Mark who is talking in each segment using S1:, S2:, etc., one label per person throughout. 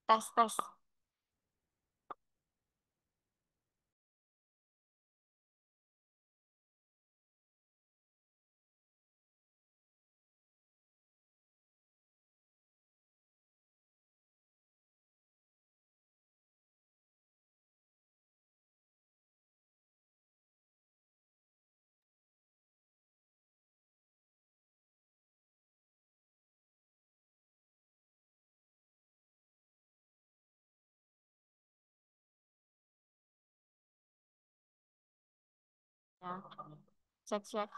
S1: Tes, tes. Ya. Cek, cek.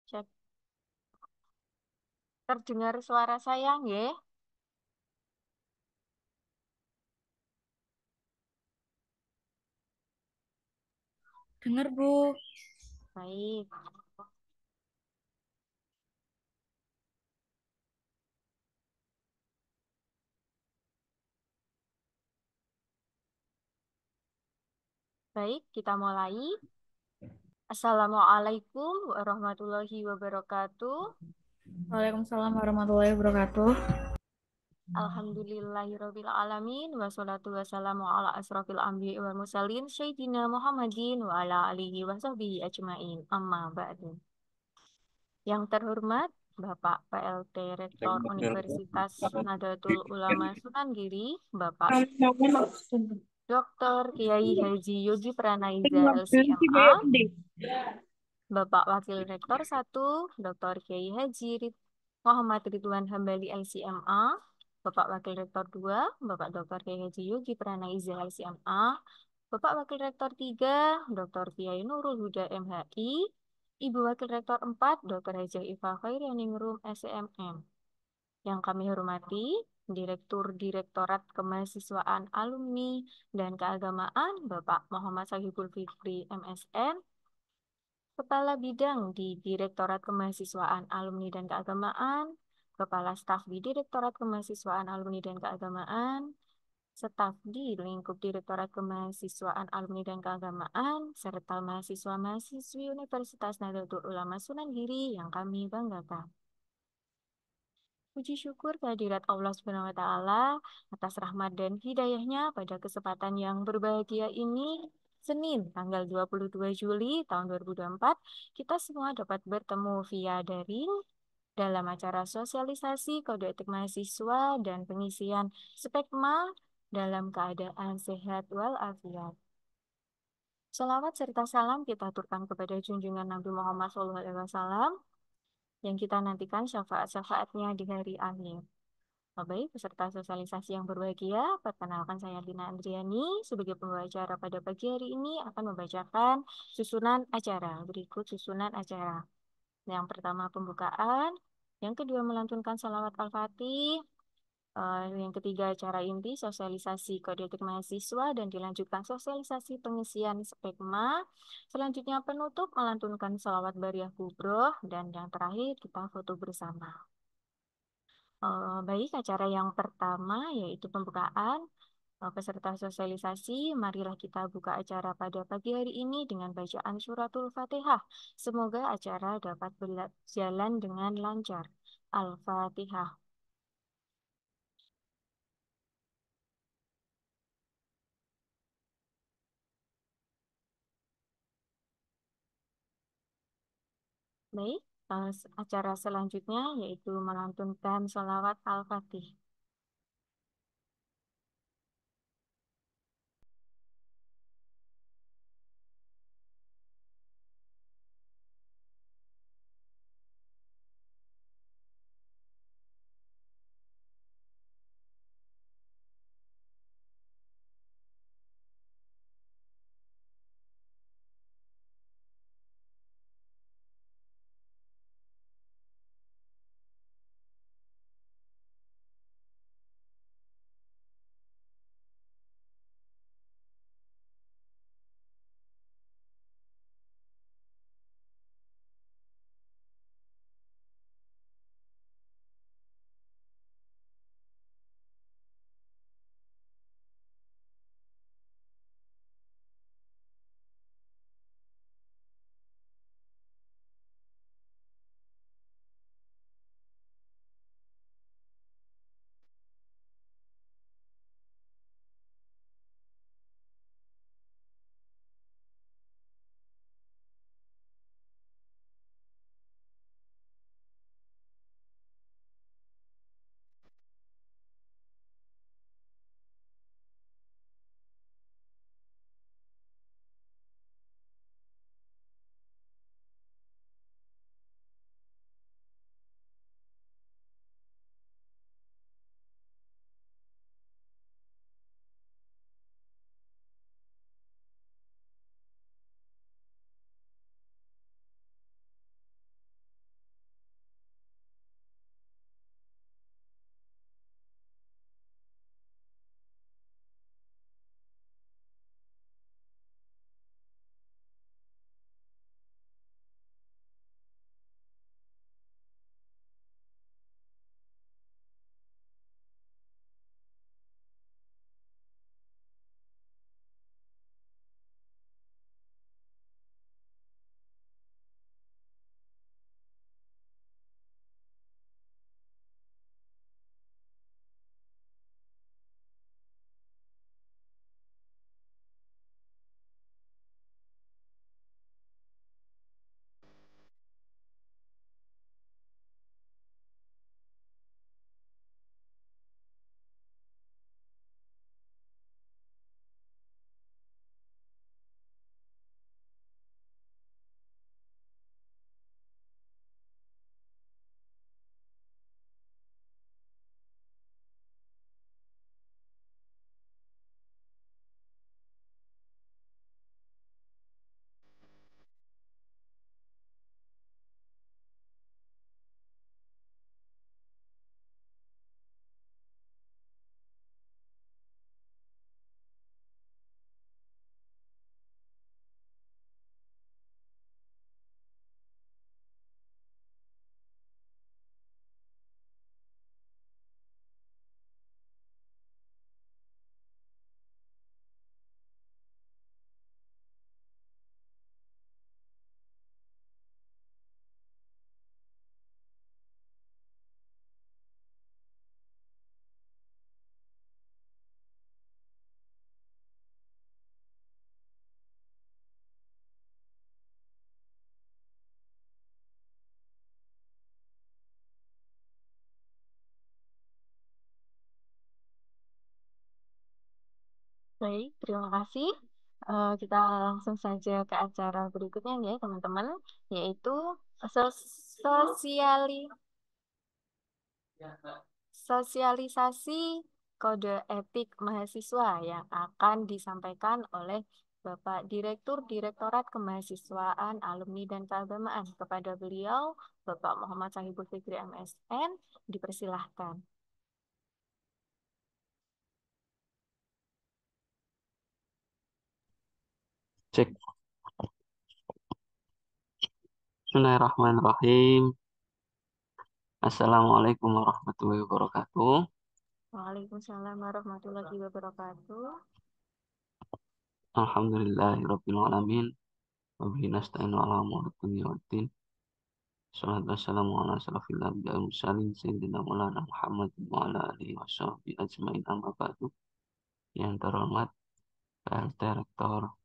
S1: Cek. Terdengar suara saya, nggih?
S2: Dengar, Bu.
S1: Baik. Baik, kita mulai. Assalamualaikum warahmatullahi wabarakatuh.
S2: Waalaikumsalam warahmatullahi wabarakatuh.
S1: Alhamdulillahirabbil alamin wassalatu wassalamu ala asrofil anbiya'i wal mursalin sayyidina Muhammadin wa ala alihi wa sahbihi ajmain. Amma ba'du. Yang terhormat Bapak PLT Rektor Universitas Nahdlatul Ulama Sunan Giri, Bapak Dr. Kiai Haji Yogi Pranaiza LCMA, Bapak Wakil Rektor 1, Dr. Kiai Haji Muhammad Ridwan Hambali LCMA, Bapak Wakil Rektor 2, Bapak Dr. Kiai Haji Yogi Pranaiza LCMA, Bapak Wakil Rektor 3, Dr. Kiai Nurul Huda MHI, Ibu Wakil Rektor 4, Dr. Haji Iva Khairianingrum SCMM. Yang kami hormati, Direktur Direktorat Kemahasiswaan Alumni dan Keagamaan, Bapak Muhammad Sahibul Fikri MSN, Kepala Bidang di Direktorat Kemahasiswaan Alumni dan Keagamaan, Kepala Staf di Direktorat Kemahasiswaan Alumni dan Keagamaan, Staf di lingkup Direktorat Kemahasiswaan Alumni dan Keagamaan, serta mahasiswa-mahasiswi Universitas Nahdlatul Ulama Sunan Giri yang kami banggakan. Puji syukur kehadirat Allah Subhanahu wa Ta'ala atas rahmat dan hidayahnya pada kesempatan yang berbahagia ini, Senin, tanggal 22 Juli tahun 2024, kita semua dapat bertemu via daring dalam acara sosialisasi kode etik mahasiswa dan pengisian spekma dalam keadaan sehat walafiat. Salawat serta salam kita aturkan kepada junjungan Nabi Muhammad SAW yang kita nantikan syafaat-syafaatnya di hari akhir. Baik, peserta sosialisasi yang berbahagia, perkenalkan saya Dina Andriani sebagai pembawa acara pada pagi hari ini akan membacakan susunan acara. Berikut susunan acara. Yang pertama pembukaan, yang kedua melantunkan salawat Al-Fatih, yang ketiga acara inti sosialisasi kode etik mahasiswa dan dilanjutkan sosialisasi pengisian spekma. Selanjutnya penutup melantunkan salawat Bariyah Kubroh dan yang terakhir kita foto bersama. Baik, acara yang pertama yaitu pembukaan. Peserta sosialisasi, marilah kita buka acara pada pagi hari ini dengan bacaan suratul Fatihah. Semoga acara dapat berjalan dengan lancar. Al-Fatihah. Baik, acara selanjutnya yaitu melantunkan sholawat Al-Fatih. Baik, terima kasih. Kita langsung saja ke acara berikutnya ya, teman-teman, yaitu sosiali sosialisasi kode etik mahasiswa yang akan disampaikan oleh Bapak Direktur Direktorat Kemahasiswaan, Alumni dan Keagamaan. Kepada beliau, Bapak Muhammad Sahibul Fikri MSN, dipersilahkan.
S3: Cek. Bismillahirrahmanirrahim. Assalamualaikum warahmatullahi wabarakatuh.
S1: Waalaikumsalam warahmatullahi wabarakatuh.
S3: Alhamdulillahirabbil alamin. Wa bihi nasta'inu ala umuri dunya waddin. Shalatu wassalamu ala asrofil anbiya'i wal mursalin sayyidina Maulana Muhammad wa ala alihi washabbihi ajmain amma ba'du. Yang terhormat PLT Rektor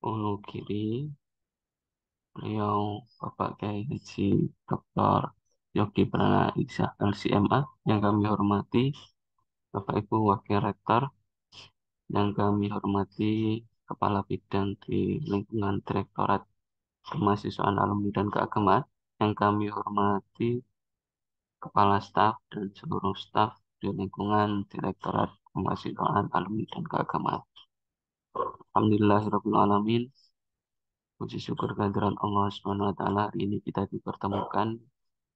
S3: Wonogiri, beliau Bapak Kiai Haji Dr. Yogi Prana Iksah LCMA, yang kami hormati Bapak Ibu Wakil Rektor, yang kami hormati Kepala Bidang di Lingkungan Direktorat Kemahasiswaan Alumni dan Keagamaan, yang kami hormati Kepala Staf dan seluruh staf di Lingkungan Direktorat Kemahasiswaan Alumni dan Keagamaan. Alhamdulillahirabbil alamin. Puji syukur kehadiran Allah Subhanahu wa taala, hari ini kita dipertemukan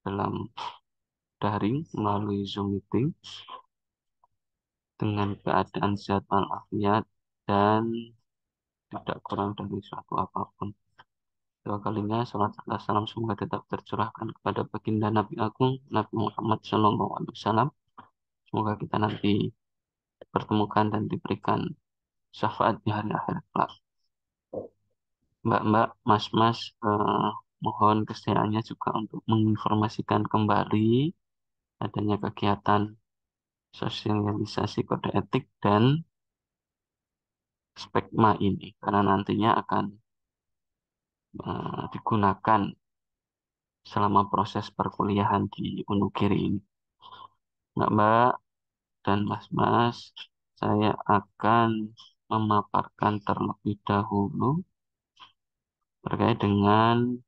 S3: dalam daring melalui Zoom meeting dengan keadaan sehat walafiat dan tidak kurang dari suatu apapun. Dua kalinya salat serta salam semoga tetap tercurahkan kepada baginda Nabi Agung Nabi Muhammad SAW. Semoga kita nanti dipertemukan dan diberikan syafaat di hari akhir kelak. Mbak-mbak, mas-mas, mohon kesediaannya juga untuk menginformasikan kembali adanya kegiatan sosialisasi kode etik dan spekma ini, karena nantinya akan digunakan selama proses perkuliahan di Wonogiri ini. Mbak-mbak dan mas-mas, saya akan memaparkan terlebih dahulu terkait dengan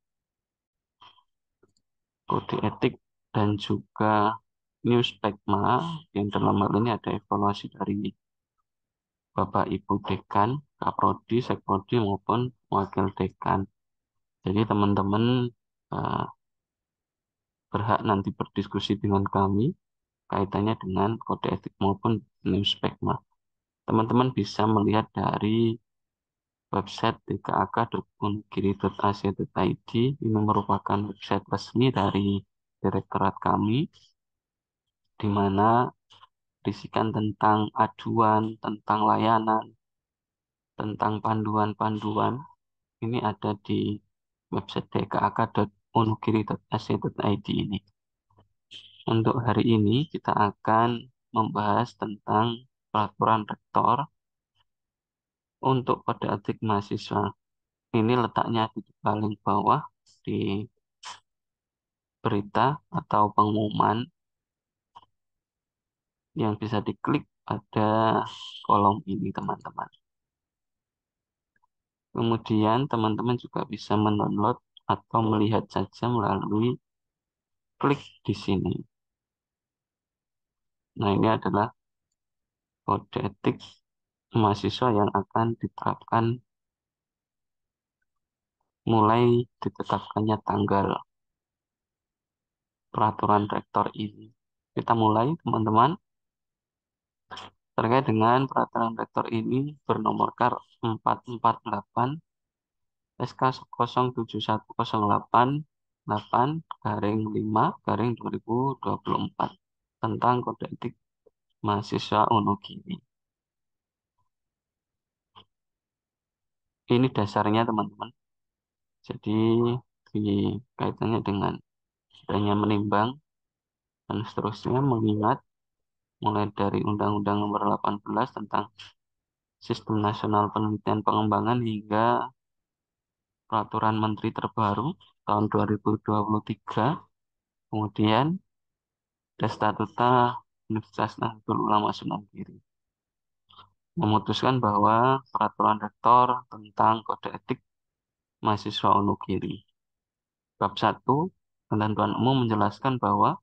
S3: kode etik dan juga New Spekma, yang dalam hal ini ada evaluasi dari Bapak Ibu Dekan, Kaprodi, Sekprodi maupun Wakil Dekan. Jadi teman-teman eh, berhak nanti berdiskusi dengan kami kaitannya dengan kode etik maupun New Spekma. Teman-teman bisa melihat dari website dkak.unugiri.ac.id. Ini merupakan website resmi dari direktorat kami, di mana berisikan tentang aduan, tentang layanan, tentang panduan-panduan. Ini ada di website dkak.unugiri.ac.id ini. Untuk hari ini kita akan membahas tentang peraturan rektor untuk kode etik mahasiswa. Ini letaknya di paling bawah di berita atau pengumuman, yang bisa diklik pada kolom ini, teman-teman. Kemudian teman-teman juga bisa mendownload atau melihat saja melalui klik di sini. Nah, ini adalah kode etik mahasiswa yang akan diterapkan mulai ditetapkannya tanggal peraturan rektor ini. Kita mulai, teman-teman. Terkait dengan peraturan rektor ini bernomor 448 SK 071088 garing 5 garing 2024 tentang kode etik mahasiswa Wonogiri. Ini dasarnya, teman-teman. Jadi di kaitannya dengan adanya menimbang dan seterusnya, mengingat mulai dari Undang-Undang Nomor 18 tentang Sistem Nasional Penelitian Pengembangan hingga Peraturan Menteri terbaru tahun 2023, kemudian ada Statuta Universitas Nahdlatul Ulama Sunan Giri. memutuskan bahwa peraturan rektor tentang kode etik mahasiswa Wonogiri. Bab 1, ketentuan umum menjelaskan bahwa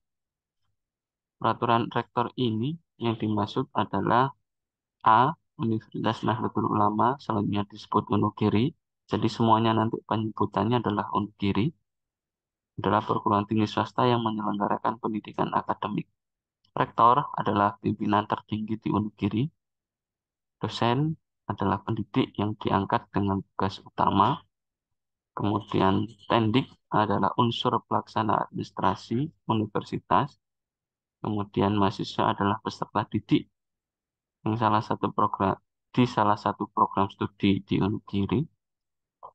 S3: peraturan rektor ini yang dimaksud adalah A. Universitas Nahdlatul Ulama, selanjutnya disebut Wonogiri. Jadi semuanya nanti penyebutannya adalah Wonogiri, adalah perguruan tinggi swasta yang menyelenggarakan pendidikan akademik. Rektor adalah pimpinan tertinggi di Wonogiri. Dosen adalah pendidik yang diangkat dengan tugas utama. Kemudian tendik adalah unsur pelaksana administrasi universitas. Kemudian mahasiswa adalah peserta didik yang salah satu program studi di Wonogiri.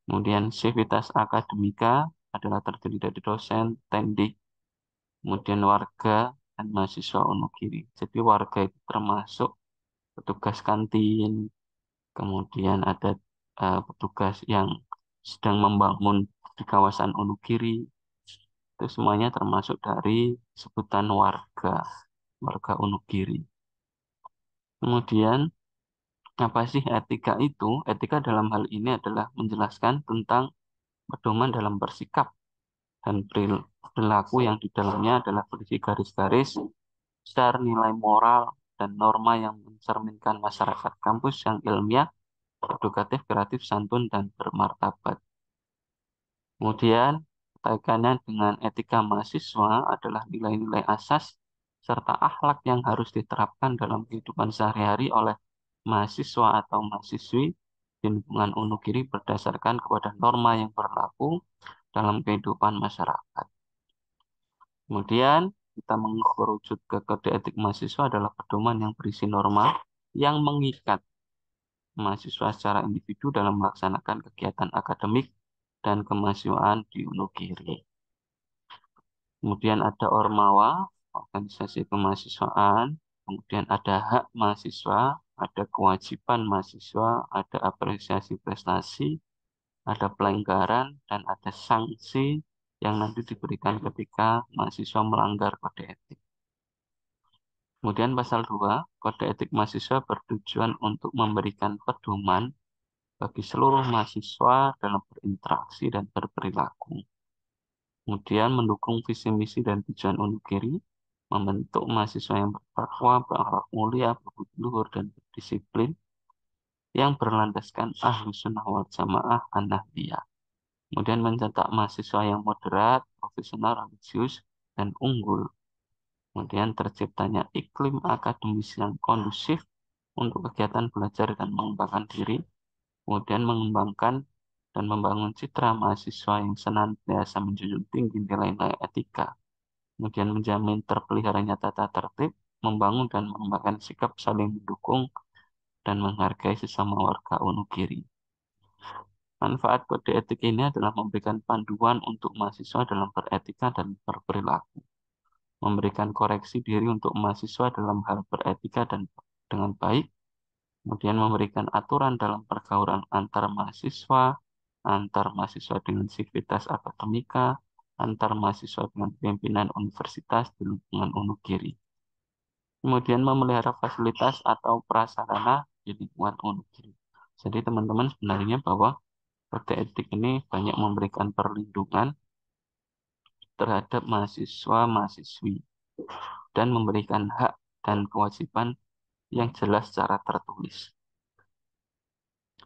S3: Kemudian sivitas akademika adalah terdiri dari dosen, tendik, kemudian warga dan mahasiswa Wonogiri. Jadi warga itu termasuk petugas kantin, kemudian ada petugas yang sedang membangun di kawasan Wonogiri. Itu semuanya termasuk dari sebutan warga Wonogiri. Kemudian apa sih etika itu? Etika dalam hal ini adalah menjelaskan tentang pedoman dalam bersikap dan perilaku yang di dalamnya adalah berisi garis-garis besar nilai moral dan norma yang mencerminkan masyarakat kampus yang ilmiah, edukatif, kreatif, santun, dan bermartabat. Kemudian, kaitannya dengan etika mahasiswa adalah nilai-nilai asas serta akhlak yang harus diterapkan dalam kehidupan sehari-hari oleh mahasiswa atau mahasiswi di lingkungan Wonogiri berdasarkan kepada norma yang berlaku dalam kehidupan masyarakat. Kemudian, kita mengerucut ke kode etik mahasiswa adalah pedoman yang berisi norma yang mengikat mahasiswa secara individu dalam melaksanakan kegiatan akademik dan kemahasiswaan di Wonogiri. Kemudian ada Ormawa, organisasi kemahasiswaan, kemudian ada hak mahasiswa, ada kewajiban mahasiswa, ada apresiasi prestasi, ada pelanggaran, dan ada sanksi yang nanti diberikan ketika mahasiswa melanggar kode etik. Kemudian pasal 2, kode etik mahasiswa bertujuan untuk memberikan pedoman bagi seluruh mahasiswa dalam berinteraksi dan berperilaku. Kemudian mendukung visi misi dan tujuan Wonogiri, membentuk mahasiswa yang bertakwa, berakhlak mulia, berbudi luhur, dan berdisiplin, yang berlandaskan Ahlus Sunnah wal Jamaah An-Nahdliyah. Kemudian mencetak mahasiswa yang moderat, profesional, religius, dan unggul. Kemudian terciptanya iklim akademis yang kondusif untuk kegiatan belajar dan mengembangkan diri. Kemudian mengembangkan dan membangun citra mahasiswa yang senantiasa menjunjung tinggi nilai-nilai etika. Kemudian menjamin terpeliharanya tata tertib, membangun dan mengembangkan sikap saling mendukung dan menghargai sesama warga Wonogiri. Manfaat kode etik ini adalah memberikan panduan untuk mahasiswa dalam beretika dan berperilaku, memberikan koreksi diri untuk mahasiswa dalam hal beretika dan dengan baik, kemudian memberikan aturan dalam pergaulan antar mahasiswa dengan sivitas akademika, antar mahasiswa dengan pimpinan universitas di lingkungan Wonogiri. Kemudian memelihara fasilitas atau prasarana di lingkungan Wonogiri. Jadi teman-teman sebenarnya bahwa kode etik ini banyak memberikan perlindungan terhadap mahasiswa-mahasiswi dan memberikan hak dan kewajiban yang jelas secara tertulis.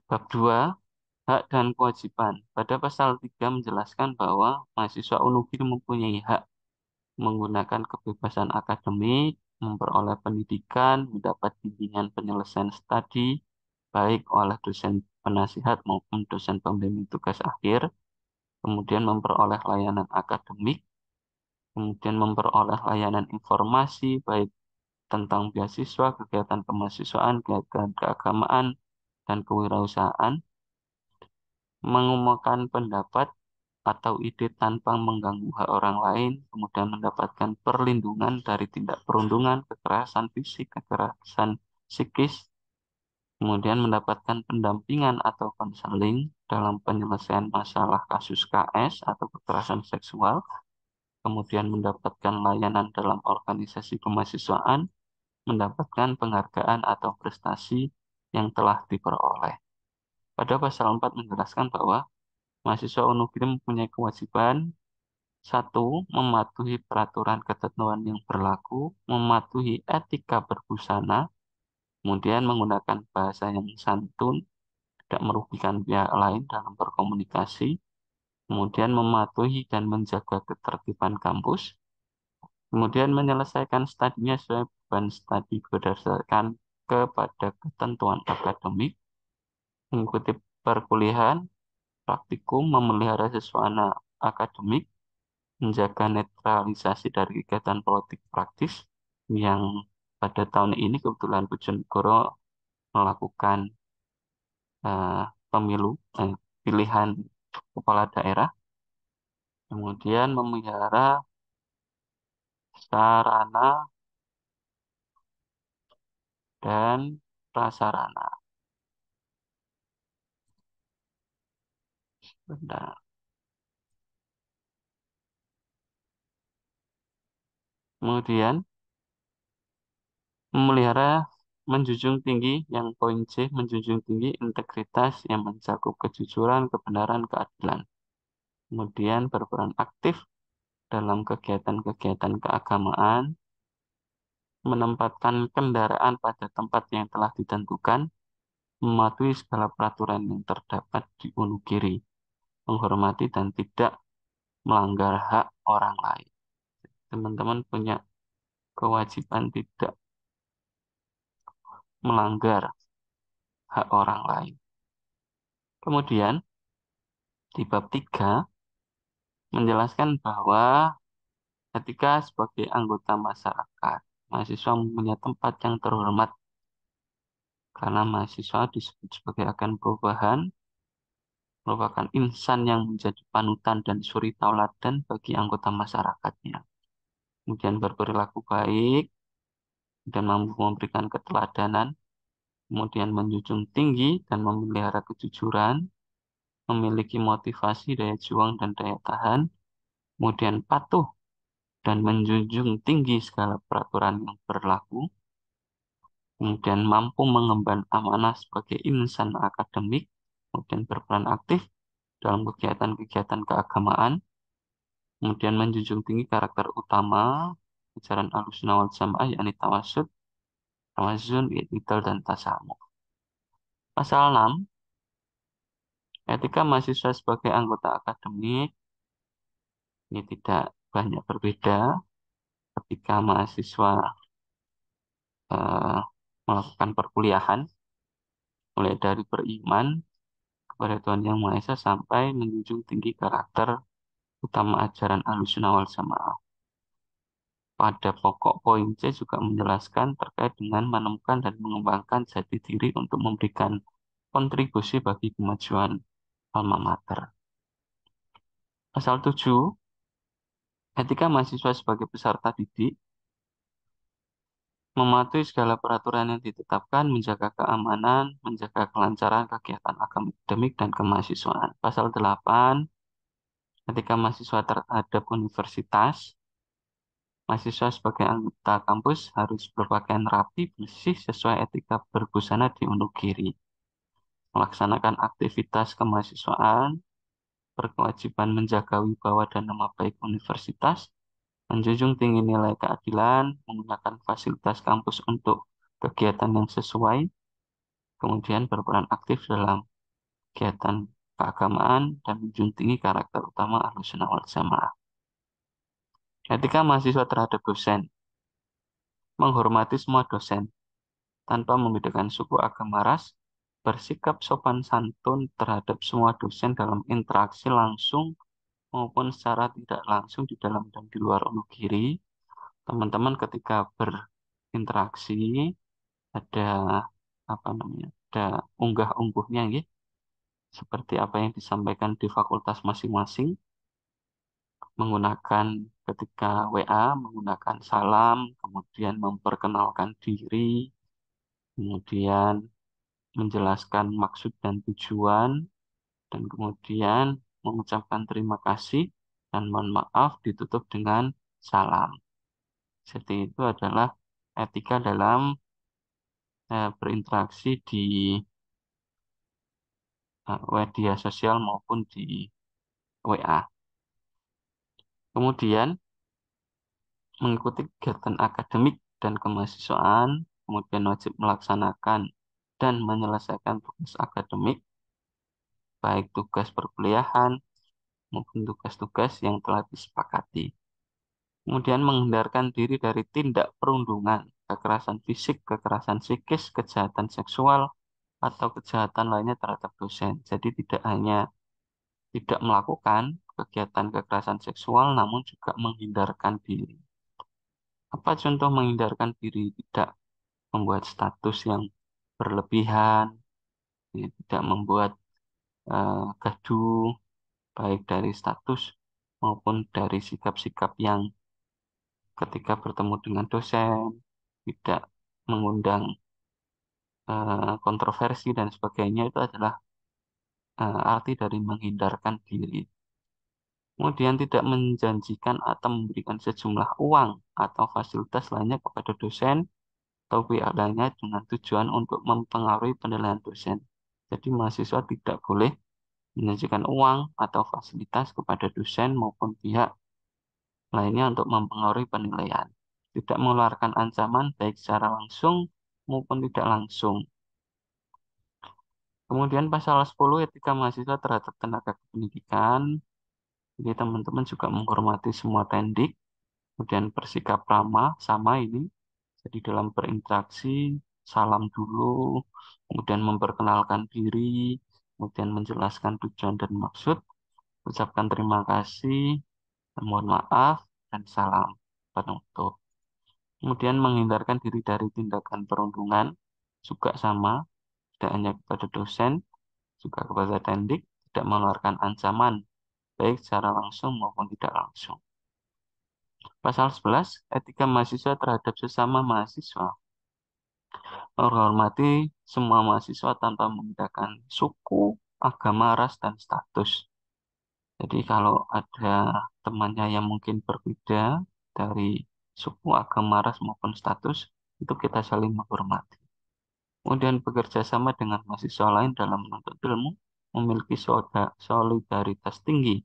S3: Bab 2, hak dan kewajiban. Pada pasal 3 menjelaskan bahwa mahasiswa Wonogiri mempunyai hak menggunakan kebebasan akademik, memperoleh pendidikan, mendapat bimbingan penyelesaian studi, baik oleh dosen penasihat maupun dosen pembimbing tugas akhir, kemudian memperoleh layanan akademik, kemudian memperoleh layanan informasi, baik tentang beasiswa, kegiatan kemahasiswaan, kegiatan keagamaan, dan kewirausahaan, mengumumkan pendapat atau ide tanpa mengganggu hak orang lain, kemudian mendapatkan perlindungan dari tindak perundungan, kekerasan fisik, kekerasan psikis, kemudian mendapatkan pendampingan atau konseling dalam penyelesaian masalah kasus KS atau kekerasan seksual, kemudian mendapatkan layanan dalam organisasi kemahasiswaan, mendapatkan penghargaan atau prestasi yang telah diperoleh. Pada pasal 4 menjelaskan bahwa mahasiswa Unugiri mempunyai kewajiban: satu, mematuhi peraturan ketentuan yang berlaku, mematuhi etika berbusana, kemudian menggunakan bahasa yang santun, tidak merugikan pihak lain dalam berkomunikasi, kemudian mematuhi dan menjaga ketertiban kampus, kemudian menyelesaikan studinya sesuai beban studi berdasarkan kepada ketentuan akademik, mengikuti perkuliahan, praktikum, memelihara suasana akademik, menjaga netralisasi dari kegiatan politik praktis yang pada tahun ini kebetulan Bojonegoro melakukan eh, pemilu, pilihan kepala daerah, kemudian memelihara sarana dan prasarana. Benar. Kemudian memelihara, menjunjung tinggi yang poin C, menjunjung tinggi integritas yang mencakup kejujuran, kebenaran, keadilan. Kemudian berperan aktif dalam kegiatan-kegiatan keagamaan, menempatkan kendaraan pada tempat yang telah ditentukan, mematuhi segala peraturan yang terdapat di Wonogiri, menghormati dan tidak melanggar hak orang lain. Teman-teman punya kewajiban tidak melanggar hak orang lain. Kemudian di bab 3 menjelaskan bahwa ketika sebagai anggota masyarakat, mahasiswa mempunyai tempat yang terhormat karena mahasiswa disebut sebagai agen perubahan, merupakan insan yang menjadi panutan dan suri tauladan bagi anggota masyarakatnya. Kemudian berperilaku baik dan mampu memberikan keteladanan, kemudian menjunjung tinggi dan memelihara kejujuran, memiliki motivasi, daya juang, dan daya tahan, kemudian patuh dan menjunjung tinggi segala peraturan yang berlaku, kemudian mampu mengemban amanah sebagai insan akademik, kemudian berperan aktif dalam kegiatan-kegiatan keagamaan, kemudian menjunjung tinggi karakter utama ajaran Ahlussunnah wal Jamaah, yakni tawasud, tawazun, i'tidal, dan tasamuh. Pasal 6, etika mahasiswa sebagai anggota akademik ini tidak banyak berbeda ketika mahasiswa eh, melakukan perkuliahan, mulai dari beriman kepada Tuhan Yang Maha Esa sampai menjunjung tinggi karakter utama ajaran Ahlussunnah wal Jamaah. Pada pokok poin C juga menjelaskan terkait dengan menemukan dan mengembangkan jati diri untuk memberikan kontribusi bagi kemajuan alma mater. Pasal 7, etika mahasiswa sebagai peserta didik, mematuhi segala peraturan yang ditetapkan, menjaga keamanan, menjaga kelancaran kegiatan akademik dan kemahasiswaan. Pasal 8, etika mahasiswa terhadap universitas, mahasiswa sebagai anggota kampus harus berpakaian rapi, bersih, sesuai etika berbusana di Wonogiri. Melaksanakan aktivitas kemahasiswaan, berkewajiban menjaga wibawa dan nama baik universitas, menjunjung tinggi nilai keadilan, menggunakan fasilitas kampus untuk kegiatan yang sesuai, kemudian berperan aktif dalam kegiatan keagamaan, dan menjunjung tinggi karakter utama Ahlussunnah wal Jamaah. Etika mahasiswa terhadap dosen, menghormati semua dosen, tanpa membedakan suku, agama, ras, bersikap sopan santun terhadap semua dosen dalam interaksi langsung maupun secara tidak langsung di dalam dan di luar Wonogiri. Teman-teman ketika berinteraksi ada apa namanya? Ada unggah-ungguhnya ya, seperti apa yang disampaikan di fakultas masing-masing, menggunakan ketika WA menggunakan salam, kemudian memperkenalkan diri, kemudian menjelaskan maksud dan tujuan, dan kemudian mengucapkan terima kasih dan mohon maaf ditutup dengan salam. Jadi itu adalah etika dalam berinteraksi di media sosial maupun di WA. Kemudian mengikuti kegiatan akademik dan kemahasiswaan, kemudian wajib melaksanakan dan menyelesaikan tugas akademik, baik tugas perkuliahan maupun tugas-tugas yang telah disepakati. Kemudian menghindarkan diri dari tindak perundungan, kekerasan fisik, kekerasan psikis, kejahatan seksual, atau kejahatan lainnya terhadap dosen. Jadi tidak hanya tidak melakukan kegiatan kekerasan seksual, namun juga menghindarkan diri. Apa contoh menghindarkan diri? Tidak membuat status yang berlebihan, ya, tidak membuat gaduh, baik dari status maupun dari sikap-sikap yang ketika bertemu dengan dosen, tidak mengundang kontroversi dan sebagainya, itu adalah arti dari menghindarkan diri. Kemudian tidak menjanjikan atau memberikan sejumlah uang atau fasilitas lainnya kepada dosen atau pihak lainnya dengan tujuan untuk mempengaruhi penilaian dosen. Jadi mahasiswa tidak boleh menjanjikan uang atau fasilitas kepada dosen maupun pihak lainnya untuk mempengaruhi penilaian. Tidak mengeluarkan ancaman baik secara langsung maupun tidak langsung. Kemudian pasal 10 etika mahasiswa terhadap tenaga pendidikan. Jadi teman-teman juga menghormati semua tendik, kemudian bersikap ramah sama ini. Jadi dalam berinteraksi, salam dulu, kemudian memperkenalkan diri, kemudian menjelaskan tujuan dan maksud, ucapkan terima kasih, mohon maaf, dan salam penutup. Kemudian menghindarkan diri dari tindakan perundungan, juga sama, tidak hanya kepada dosen, juga kepada tendik, tidak mengeluarkan ancaman, baik secara langsung maupun tidak langsung. Pasal 11, etika mahasiswa terhadap sesama mahasiswa. Menghormati semua mahasiswa tanpa membedakan suku, agama, ras, dan status. Jadi kalau ada temannya yang mungkin berbeda dari suku, agama, ras, maupun status, itu kita saling menghormati. Kemudian bekerja sama dengan mahasiswa lain dalam menuntut ilmu, memiliki solidaritas tinggi,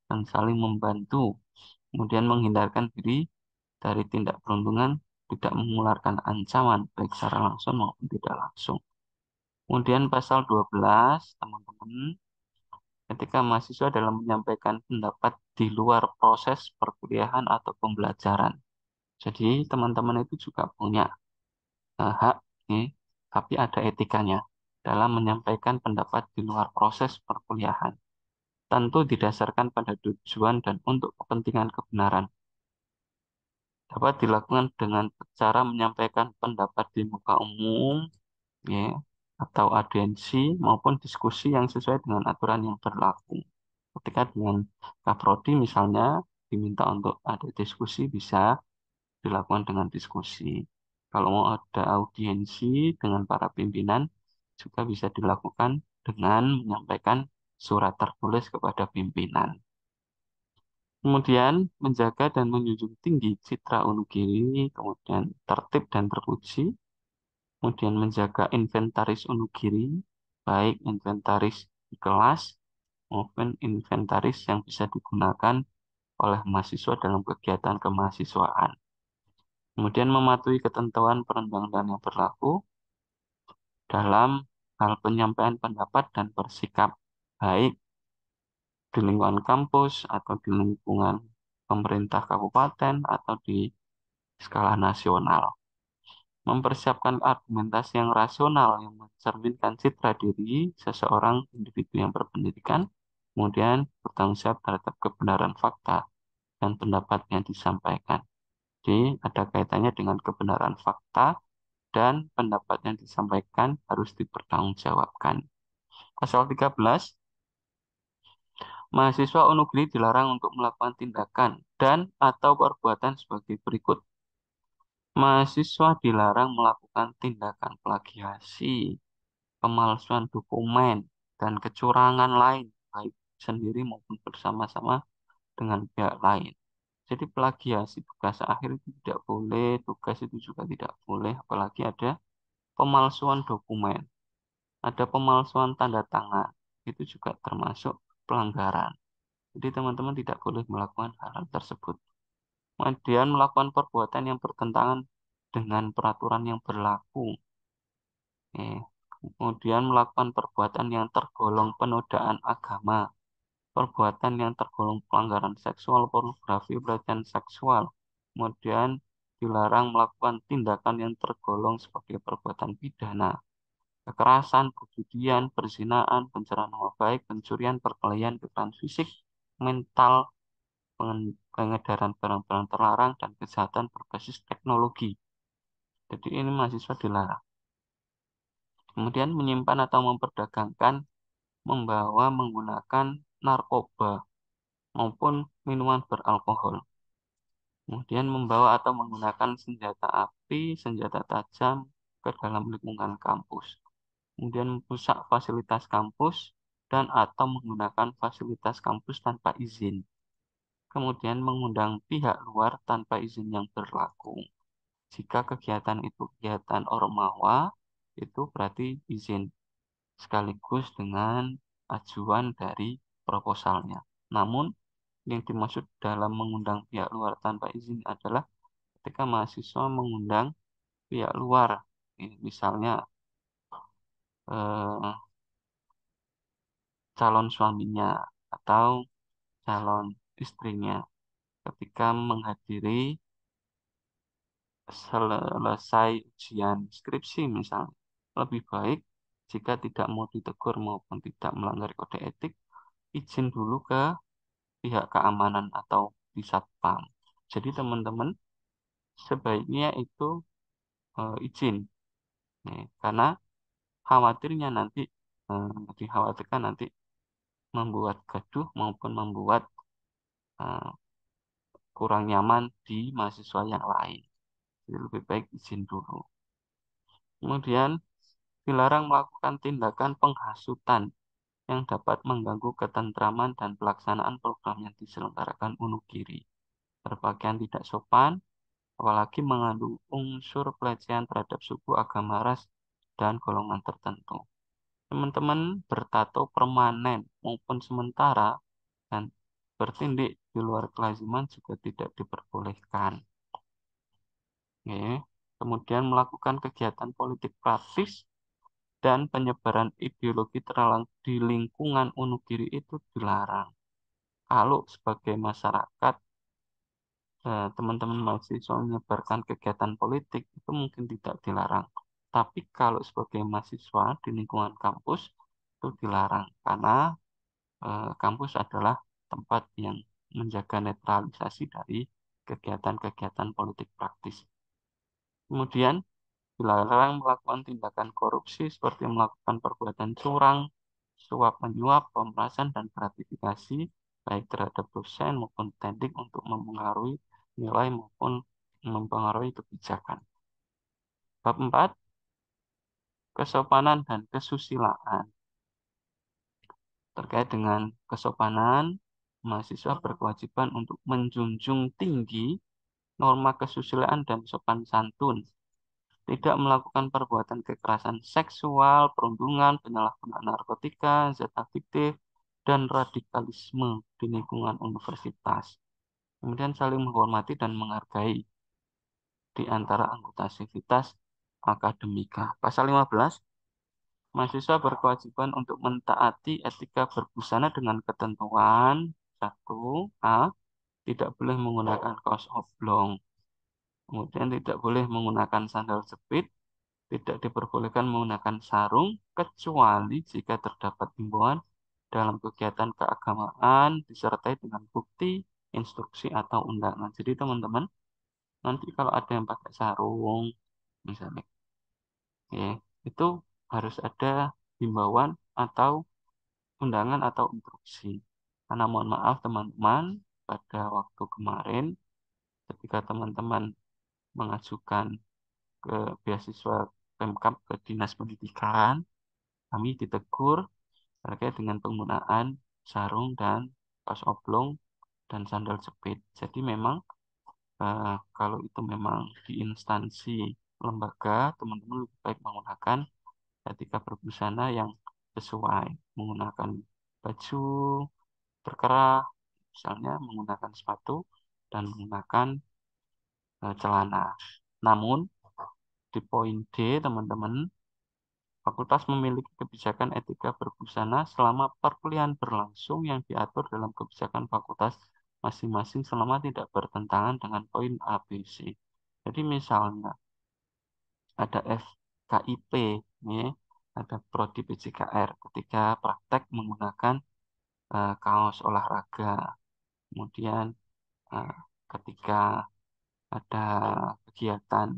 S3: dan saling membantu. Kemudian menghindarkan diri dari tindak perundungan, tidak mengeluarkan ancaman, baik secara langsung maupun tidak langsung. Kemudian pasal 12, teman-teman, ketika mahasiswa dalam menyampaikan pendapat di luar proses perkuliahan atau pembelajaran. Jadi teman-teman itu juga punya hak nih, tapi ada etikanya dalam menyampaikan pendapat di luar proses perkuliahan. Tentu didasarkan pada tujuan dan untuk kepentingan kebenaran. Dapat dilakukan dengan cara menyampaikan pendapat di muka umum, ya, atau audiensi maupun diskusi yang sesuai dengan aturan yang berlaku. Ketika dengan Kaprodi misalnya diminta untuk ada diskusi, bisa dilakukan dengan diskusi. Kalau mau ada audiensi dengan para pimpinan, juga bisa dilakukan dengan menyampaikan surat tertulis kepada pimpinan. Kemudian menjaga dan menjunjung tinggi citra Unugiri, kemudian tertib dan terpuji, kemudian menjaga inventaris Unugiri, baik inventaris di kelas maupun inventaris yang bisa digunakan oleh mahasiswa dalam kegiatan kemahasiswaan. Kemudian mematuhi ketentuan perundang-undangan yang berlaku dalam hal penyampaian pendapat dan bersikap baik di lingkungan kampus atau di lingkungan pemerintah kabupaten atau di skala nasional. Mempersiapkan argumentasi yang rasional yang mencerminkan citra diri seseorang individu yang berpendidikan, kemudian bertanggung jawab terhadap kebenaran fakta dan pendapat yang disampaikan. Jadi ada kaitannya dengan kebenaran fakta dan pendapat yang disampaikan harus dipertanggungjawabkan. Pasal 13, mahasiswa Unugri dilarang untuk melakukan tindakan dan atau perbuatan sebagai berikut. Mahasiswa dilarang melakukan tindakan plagiasi, pemalsuan dokumen, dan kecurangan lain, baik sendiri maupun bersama-sama dengan pihak lain. Jadi plagiasi tugas akhir itu tidak boleh, tugas itu juga tidak boleh, apalagi ada pemalsuan dokumen, ada pemalsuan tanda tangan, itu juga termasuk pelanggaran. Jadi teman-teman tidak boleh melakukan hal tersebut. Kemudian melakukan perbuatan yang bertentangan dengan peraturan yang berlaku. Kemudian melakukan perbuatan yang tergolong penodaan agama, perbuatan yang tergolong pelanggaran seksual, pornografi, pelecehan seksual. Kemudian dilarang melakukan tindakan yang tergolong sebagai perbuatan pidana, kekerasan, perjudian, perzinaan, pencemaran nama baik, pencurian, perkelahian, kekerasan fisik, mental, pengedaran barang-barang terlarang, dan kejahatan berbasis teknologi. Jadi ini mahasiswa dilarang. Kemudian menyimpan atau memperdagangkan, membawa, menggunakan narkoba maupun minuman beralkohol. Kemudian membawa atau menggunakan senjata api, senjata tajam ke dalam lingkungan kampus. Kemudian merusak fasilitas kampus dan atau menggunakan fasilitas kampus tanpa izin. Kemudian mengundang pihak luar tanpa izin yang berlaku. Jika kegiatan itu kegiatan ormawa, itu berarti izin sekaligus dengan ajuan dari proposalnya. Namun, yang dimaksud dalam mengundang pihak luar tanpa izin adalah ketika mahasiswa mengundang pihak luar, misalnya eh, calon suaminya atau calon istrinya ketika menghadiri selesai ujian skripsi misalnya. Lebih baik jika tidak mau ditegur maupun tidak melanggar kode etik, izin dulu ke pihak keamanan atau di satpam. Jadi teman-teman sebaiknya itu izin, karena khawatirnya nanti dikhawatirkan nanti membuat gaduh maupun membuat eh, kurang nyaman di mahasiswa yang lain. Jadi lebih baik izin dulu. Kemudian dilarang melakukan tindakan penghasutan yang dapat mengganggu ketentraman dan pelaksanaan program yang diselenggarakan Unugiri. Berpakaian tidak sopan, apalagi mengandung unsur pelecehan terhadap suku, agama, ras, dan golongan tertentu. Teman-teman bertato permanen maupun sementara dan bertindik di luar kelaziman juga tidak diperbolehkan. Oke. Kemudian melakukan kegiatan politik praktis dan penyebaran ideologi terlarang di lingkungan Unugiri itu dilarang. Kalau sebagai masyarakat, teman-teman mahasiswa menyebarkan kegiatan politik itu mungkin tidak dilarang. Tapi kalau sebagai mahasiswa di lingkungan kampus itu dilarang karena kampus adalah tempat yang menjaga netralisasi dari kegiatan-kegiatan politik praktis. Kemudian dilarang melakukan tindakan korupsi seperti melakukan perbuatan curang, suap menyuap, pemerasan, dan gratifikasi baik terhadap dosen maupun tendik untuk mempengaruhi nilai maupun mempengaruhi kebijakan. Bab 4, kesopanan dan kesusilaan. Terkait dengan kesopanan, mahasiswa berkewajiban untuk menjunjung tinggi norma kesusilaan dan sopan santun, tidak melakukan perbuatan kekerasan seksual, perundungan, penyalahgunaan narkotika, zat adiktif, dan radikalisme di lingkungan universitas. Kemudian saling menghormati dan menghargai di antara anggota sivitas akademika. Pasal 15, mahasiswa berkewajiban untuk mentaati etika berbusana dengan ketentuan 1A, tidak boleh menggunakan kaos oblong. Kemudian tidak boleh menggunakan sandal jepit, tidak diperbolehkan menggunakan sarung, kecuali jika terdapat himbauan dalam kegiatan keagamaan disertai dengan bukti, instruksi, atau undangan. Jadi teman-teman, nanti kalau ada yang pakai sarung, misalnya, ya, itu harus ada himbauan atau undangan atau instruksi. Karena mohon maaf teman-teman, pada waktu kemarin, ketika teman-teman mengajukan ke beasiswa Pemkab ke Dinas Pendidikan, kami ditegur terkait dengan penggunaan sarung dan kaos oblong dan sandal jepit. Jadi memang kalau itu memang di instansi lembaga, teman-teman lebih baik menggunakan etika berbusana yang sesuai, menggunakan baju berkerah, misalnya menggunakan sepatu dan menggunakan celana. Namun, di poin D, teman-teman, fakultas memiliki kebijakan etika berbusana selama perkuliahan berlangsung yang diatur dalam kebijakan fakultas masing-masing selama tidak bertentangan dengan poin A, B, C. Jadi misalnya ada FKIP, ya, ada Prodi PJKR ketika praktek menggunakan kaos olahraga. Kemudian eh, ketika ada kegiatan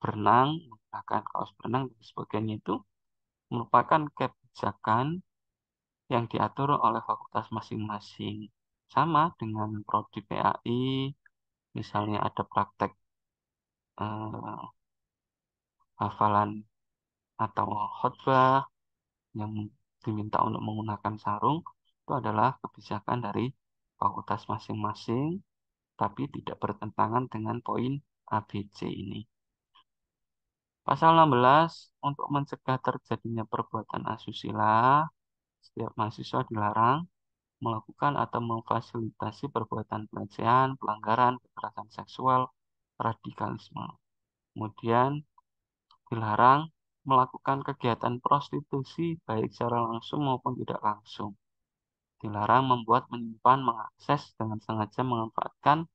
S3: berenang, menggunakan kaos berenang dan sebagainya itu merupakan kebijakan yang diatur oleh fakultas masing-masing. Sama dengan prodi PAI, misalnya ada praktek eh, hafalan atau khotbah yang diminta untuk menggunakan sarung, itu adalah kebijakan dari fakultas masing-masing, tapi tidak bertentangan dengan poin ABC ini. Pasal 16, untuk mencegah terjadinya perbuatan asusila, setiap mahasiswa dilarang melakukan atau memfasilitasi perbuatan pelecehan, pelanggaran, kekerasan seksual, radikalisme. Kemudian dilarang melakukan kegiatan prostitusi baik secara langsung maupun tidak langsung. Dilarang membuat, menyimpan, mengakses, dengan sengaja memanfaatkan,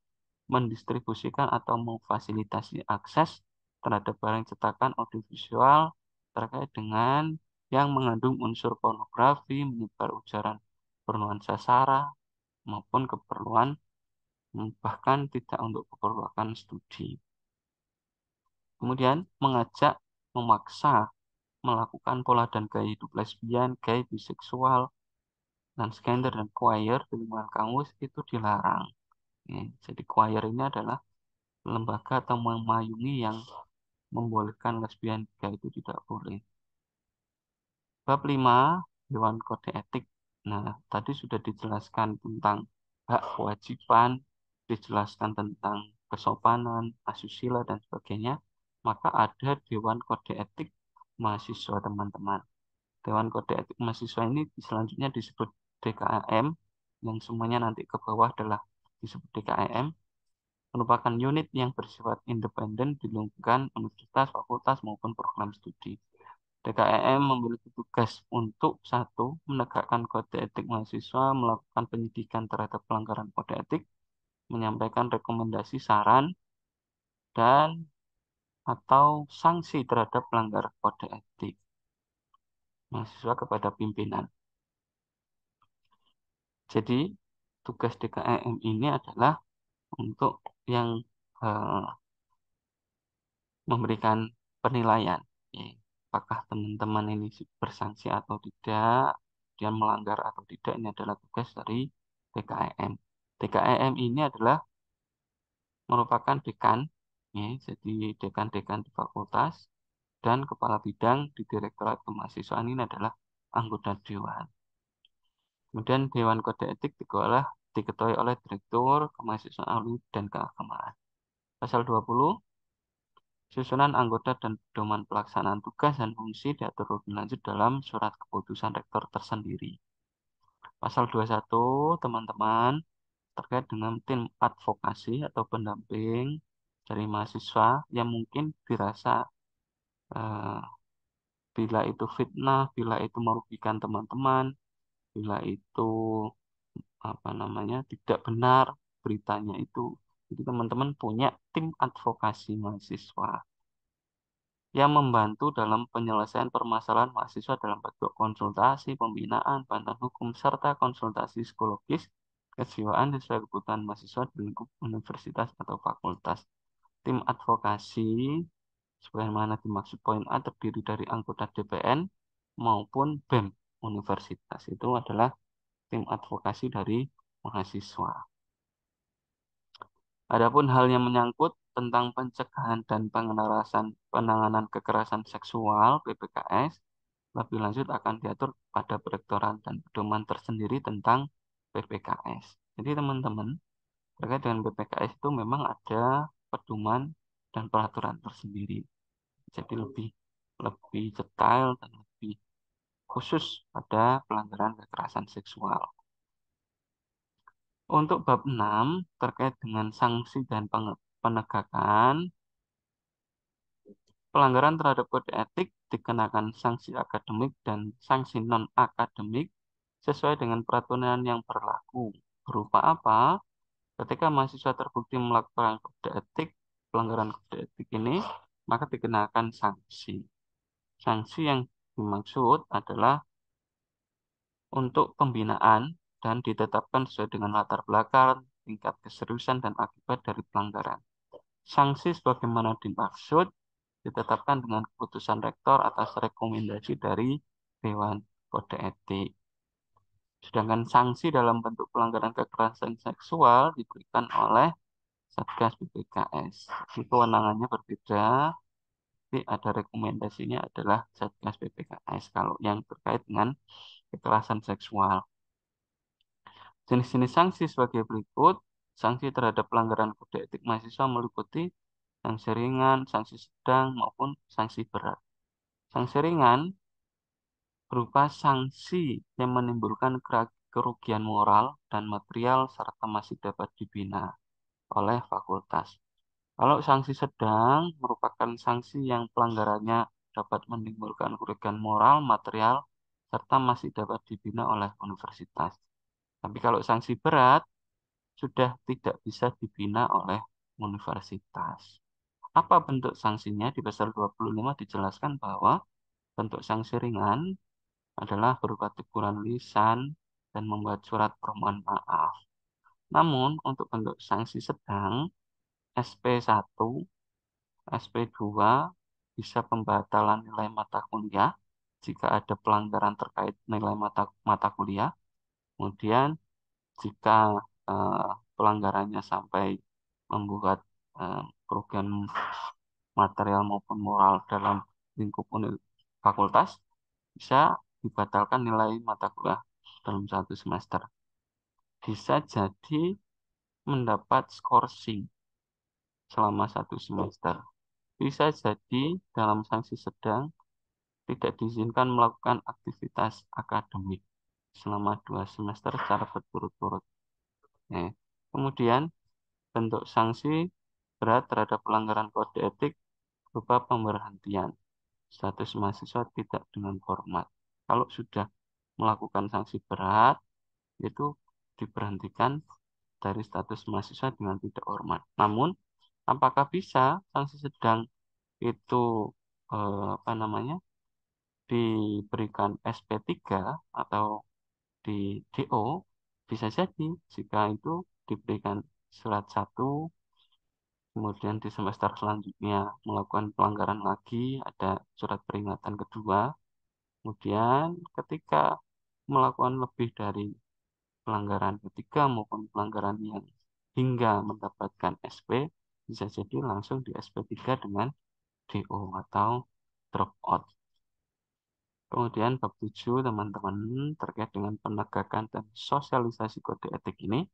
S3: mendistribusikan atau memfasilitasi akses terhadap barang cetakan audiovisual terkait dengan yang mengandung unsur pornografi, menyebar ujaran bernuansa sara, maupun keperluan bahkan tidak untuk keperluan studi. Kemudian mengajak, memaksa melakukan pola dan gaya hidup lesbian, gay, biseksual, transgender, dan queer di lingkungan kampus itu dilarang. Ya, jadi queer ini adalah lembaga atau memayungi yang membolehkan lesbian, gay itu tidak boleh. Bab 5, Dewan Kode Etik. Nah, tadi sudah dijelaskan tentang hak kewajiban, dijelaskan tentang kesopanan, asusila, dan sebagainya. Maka ada Dewan Kode Etik mahasiswa, teman-teman. Dewan Kode Etik mahasiswa ini selanjutnya disebut DKM, yang semuanya nanti ke bawah adalah disebut DKM, merupakan unit yang bersifat independen di lingkungan universitas, fakultas, maupun program studi. DKEM memiliki tugas untuk satu, menegakkan kode etik mahasiswa, melakukan penyidikan terhadap pelanggaran kode etik, menyampaikan rekomendasi, saran, dan atau sanksi terhadap pelanggar kode etik mahasiswa kepada pimpinan. Jadi, tugas DKEM ini adalah untuk yang eh, memberikan penilaian. Ya, apakah teman-teman ini bersanksi atau tidak, dia melanggar atau tidak, ini adalah tugas dari DKEM. DKEM ini adalah merupakan dekan, ya, jadi dekan-dekan di fakultas, dan kepala bidang di Direktorat Kemahasiswaan ini adalah anggota dewan. Kemudian Dewan Kode Etik diketuai oleh Direktur Kemahasiswaan Alumni dan Keagamaan. Pasal 20, susunan anggota dan pedoman pelaksanaan tugas dan fungsi diatur lebih lanjut dalam surat keputusan rektor tersendiri. Pasal 21, teman-teman, terkait dengan tim advokasi atau pendamping dari mahasiswa yang mungkin dirasa eh, bila itu fitnah, bila itu merugikan teman-teman, bila itu tidak benar beritanya itu. Jadi teman-teman punya tim advokasi mahasiswa yang membantu dalam penyelesaian permasalahan mahasiswa dalam bentuk konsultasi, pembinaan, bantuan hukum, serta konsultasi psikologis, kejiwaan sesuai kebutuhan mahasiswa di lingkup universitas atau fakultas. Tim advokasi, sebagaimana dimaksud poin A, terdiri dari anggota DPN maupun BEM universitas. Itu adalah tim advokasi dari mahasiswa. Adapun hal yang menyangkut tentang pencegahan dan penanganan kekerasan seksual (PPKS) lebih lanjut akan diatur pada peraturan dan pedoman tersendiri tentang PPKS. Jadi teman-teman, terkait dengan PPKS itu memang ada pedoman dan peraturan tersendiri. Jadi lebih lebih detail dan lebih khusus pada pelanggaran kekerasan seksual. Untuk bab 6 terkait dengan sanksi dan penegakan, pelanggaran terhadap kode etik dikenakan sanksi akademik dan sanksi non-akademik sesuai dengan peraturan yang berlaku. Berupa apa? Ketika mahasiswa terbukti melakukan kode etik, pelanggaran kode etik ini, maka dikenakan sanksi. Sanksi yang dimaksud adalah untuk pembinaan dan ditetapkan sesuai dengan latar belakang, tingkat keseriusan, dan akibat dari pelanggaran. Sanksi sebagaimana dimaksud ditetapkan dengan keputusan rektor atas rekomendasi dari Dewan Kode Etik. Sedangkan sanksi dalam bentuk pelanggaran kekerasan seksual diberikan oleh Satgas BPKS. Jadi kewenangannya berbeda, tapi ada rekomendasinya adalah Satgas BPKS kalau yang terkait dengan kekerasan seksual. Jenis-jenis sanksi sebagai berikut. Sanksi terhadap pelanggaran kode etik mahasiswa meliputi sanksi ringan, sanksi sedang, maupun sanksi berat. Sanksi ringan berupa sanksi yang menimbulkan kerugian moral dan material serta masih dapat dibina oleh fakultas. Kalau sanksi sedang merupakan sanksi yang pelanggarannya dapat menimbulkan kerugian moral, material, serta masih dapat dibina oleh universitas. Tapi kalau sanksi berat, sudah tidak bisa dibina oleh universitas. Apa bentuk sanksinya? Di pasal 25 dijelaskan bahwa bentuk sanksi ringan adalah berupa teguran lisan dan membuat surat permohonan maaf. Namun, untuk bentuk sanksi sedang, SP1, SP2 bisa pembatalan nilai mata kuliah jika ada pelanggaran terkait nilai mata kuliah. Kemudian, jika pelanggarannya sampai membuat kerugian material maupun moral dalam lingkup fakultas, bisa dibatalkan nilai mata kuliah dalam satu semester. Bisa jadi mendapat skorsing selama satu semester. Bisa jadi dalam sanksi sedang tidak diizinkan melakukan aktivitas akademik selama 2 semester secara berturut-turut. Kemudian bentuk sanksi berat terhadap pelanggaran kode etik berupa pemberhentian status mahasiswa tidak dengan hormat. Kalau sudah melakukan sanksi berat, itu diberhentikan dari status mahasiswa dengan tidak hormat. Namun, apakah bisa sanksi sedang itu diberikan SP3 atau di DO? Bisa jadi jika itu diberikan surat 1, kemudian di semester selanjutnya melakukan pelanggaran lagi, ada surat peringatan kedua. Kemudian ketika melakukan lebih dari pelanggaran ketiga maupun pelanggaran yang hingga mendapatkan SP, bisa jadi langsung di SP3 dengan DO atau drop out. Kemudian bab 7 teman-teman terkait dengan penegakan dan sosialisasi kode etik ini.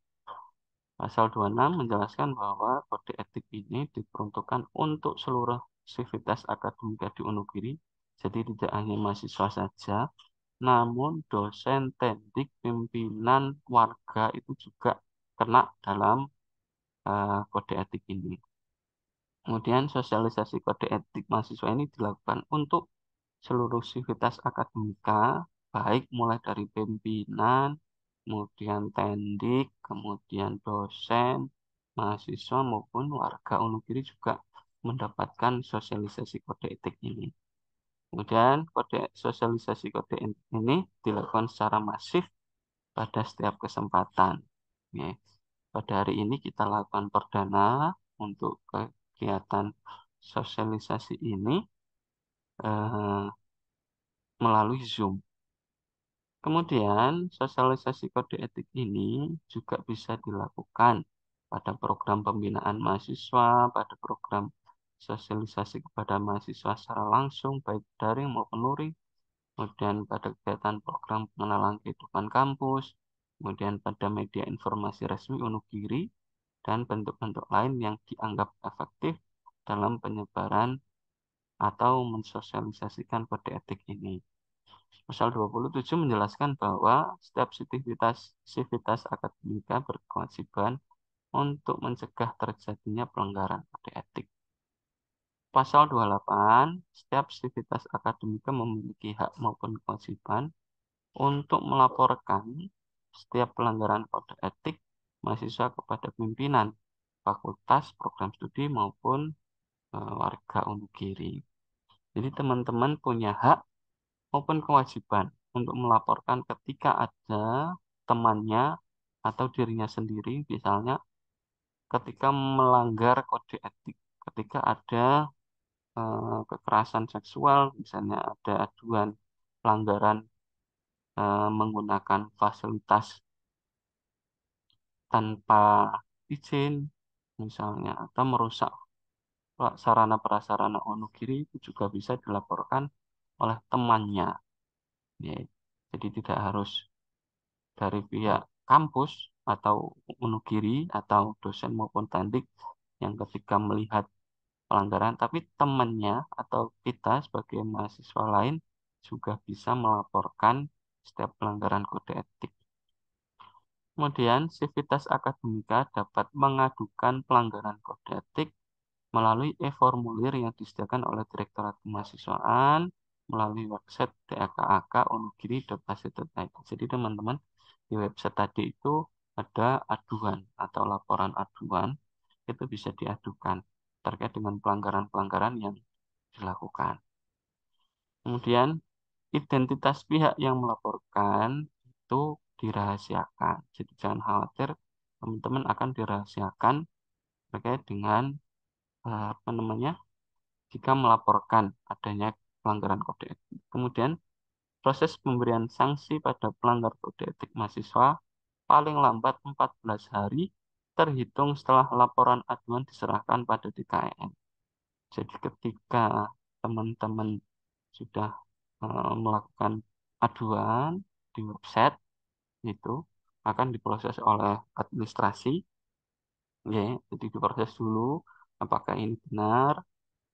S3: Pasal 26 menjelaskan bahwa kode etik ini diperuntukkan untuk seluruh sivitas akademika di Wonogiri. Jadi tidak hanya mahasiswa saja, namun dosen, tendik, pimpinan, warga itu juga kena dalam kode etik ini. Kemudian sosialisasi kode etik mahasiswa ini dilakukan untuk seluruh sivitas akademika, baik mulai dari pimpinan, kemudian tendik, kemudian dosen, mahasiswa maupun warga Wonogiri juga mendapatkan sosialisasi kode etik ini. Kemudian sosialisasi kode etik ini dilakukan secara masif pada setiap kesempatan. Ya. Pada hari ini kita lakukan perdana untuk kegiatan sosialisasi ini melalui Zoom. Kemudian, sosialisasi kode etik ini juga bisa dilakukan pada program pembinaan mahasiswa, pada program sosialisasi kepada mahasiswa secara langsung, baik daring maupun luring, kemudian pada kegiatan program pengenalan kehidupan kampus, kemudian pada media informasi resmi Wonogiri, dan bentuk-bentuk lain yang dianggap efektif dalam penyebaran atau mensosialisasikan kode etik ini. Pasal 27 menjelaskan bahwa setiap sivitas akademika berkewajiban untuk mencegah terjadinya pelanggaran kode etik. Pasal 28, setiap sivitas akademika memiliki hak maupun kewajiban untuk melaporkan setiap pelanggaran kode etik mahasiswa kepada pimpinan fakultas, program studi maupun warga Wonogiri. Jadi teman-teman punya hak maupun kewajiban untuk melaporkan ketika ada temannya atau dirinya sendiri, misalnya ketika melanggar kode etik, ketika ada kekerasan seksual, misalnya ada aduan pelanggaran menggunakan fasilitas tanpa izin, misalnya, atau merusak sarana prasarana Wonogiri itu juga bisa dilaporkan oleh temannya. Ya, jadi tidak harus dari pihak kampus atau Wonogiri atau dosen maupun tendik yang ketika melihat pelanggaran, tapi temannya atau kita sebagai mahasiswa lain juga bisa melaporkan setiap pelanggaran kode etik. Kemudian, sivitas akademika dapat mengadukan pelanggaran kode etik melalui e-formulir yang disediakan oleh Direktorat Kemahasiswaan melalui website dakak.onogiri.ac.id. Jadi teman-teman, di website tadi itu ada aduan atau laporan aduan, itu bisa diadukan terkait dengan pelanggaran-pelanggaran yang dilakukan. Kemudian, identitas pihak yang melaporkan itu dirahasiakan. Jadi jangan khawatir, teman-teman akan dirahasiakan terkait dengan apa namanya, jika melaporkan adanya pelanggaran kode etik. Kemudian, proses pemberian sanksi pada pelanggar kode etik mahasiswa paling lambat 14 hari terhitung setelah laporan aduan diserahkan pada DKEM. Jadi ketika teman-teman sudah melakukan aduan di website itu akan diproses oleh administrasi, ya, jadi diproses dulu apakah ini benar,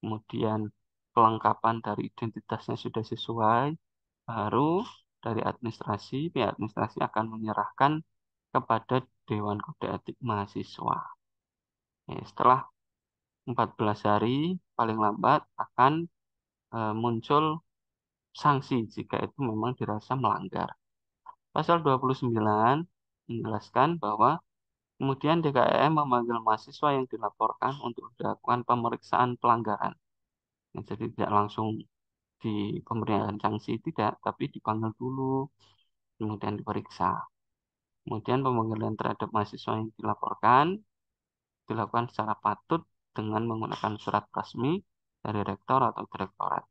S3: kemudian kelengkapan dari identitasnya sudah sesuai, baru dari administrasi, pihak administrasi akan menyerahkan kepada Dewan Kode Etik Mahasiswa. Ya, setelah 14 hari paling lambat akan muncul sanksi jika itu memang dirasa melanggar. Pasal 29 menjelaskan bahwa kemudian DKEM memanggil mahasiswa yang dilaporkan untuk dilakukan pemeriksaan pelanggaran. Ya, jadi tidak langsung di pemberian sanksi, tidak, tapi dipanggil dulu, kemudian diperiksa. Kemudian pemanggilan terhadap mahasiswa yang dilakukan secara patut dengan menggunakan surat resmi dari rektor atau direktorat.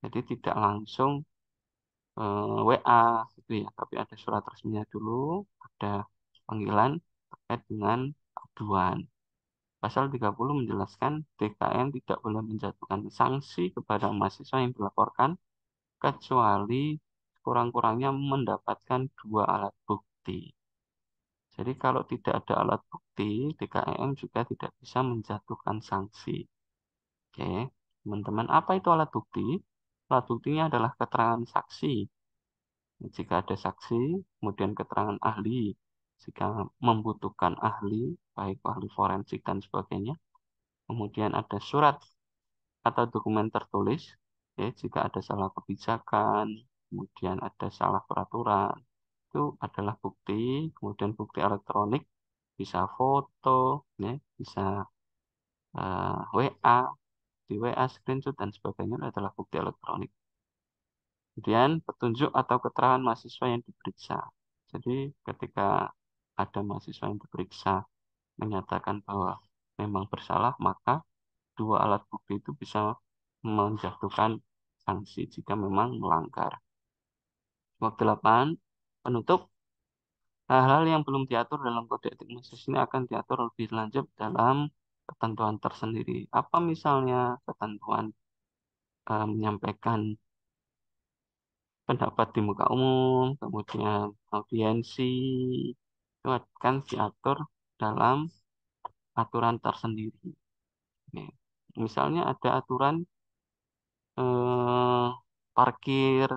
S3: Jadi tidak langsung WA gitu ya, tapi ada surat resminya dulu, ada panggilan terkait dengan aduan. Pasal 30 menjelaskan DKM tidak boleh menjatuhkan sanksi kepada mahasiswa yang dilaporkan kecuali kurang-kurangnya mendapatkan 2 alat bukti. Jadi kalau tidak ada alat bukti, DKM juga tidak bisa menjatuhkan sanksi. Oke, teman-teman, apa itu alat bukti? Alat buktinya adalah keterangan saksi. Jika ada saksi, kemudian keterangan ahli, jika membutuhkan ahli, baik ahli forensik dan sebagainya. Kemudian ada surat atau dokumen tertulis, ya, jika ada salah kebijakan, kemudian ada salah peraturan, itu adalah bukti. Kemudian bukti elektronik, bisa foto, ya, bisa WA, di WA screenshot dan sebagainya adalah bukti elektronik. Kemudian petunjuk atau keterangan mahasiswa yang diperiksa. Jadi ketika ada mahasiswa yang diperiksa menyatakan bahwa memang bersalah, maka 2 alat bukti itu bisa menjatuhkan sanksi jika memang melanggar. Bab 8, penutup. Hal-hal yang belum diatur dalam kode etik mahasiswa ini akan diatur lebih lanjut dalam ketentuan tersendiri. Apa misalnya ketentuan menyampaikan pendapat di muka umum, kemudian audiensi, itu akan diatur dalam aturan tersendiri. Nih, misalnya ada aturan eh, parkir,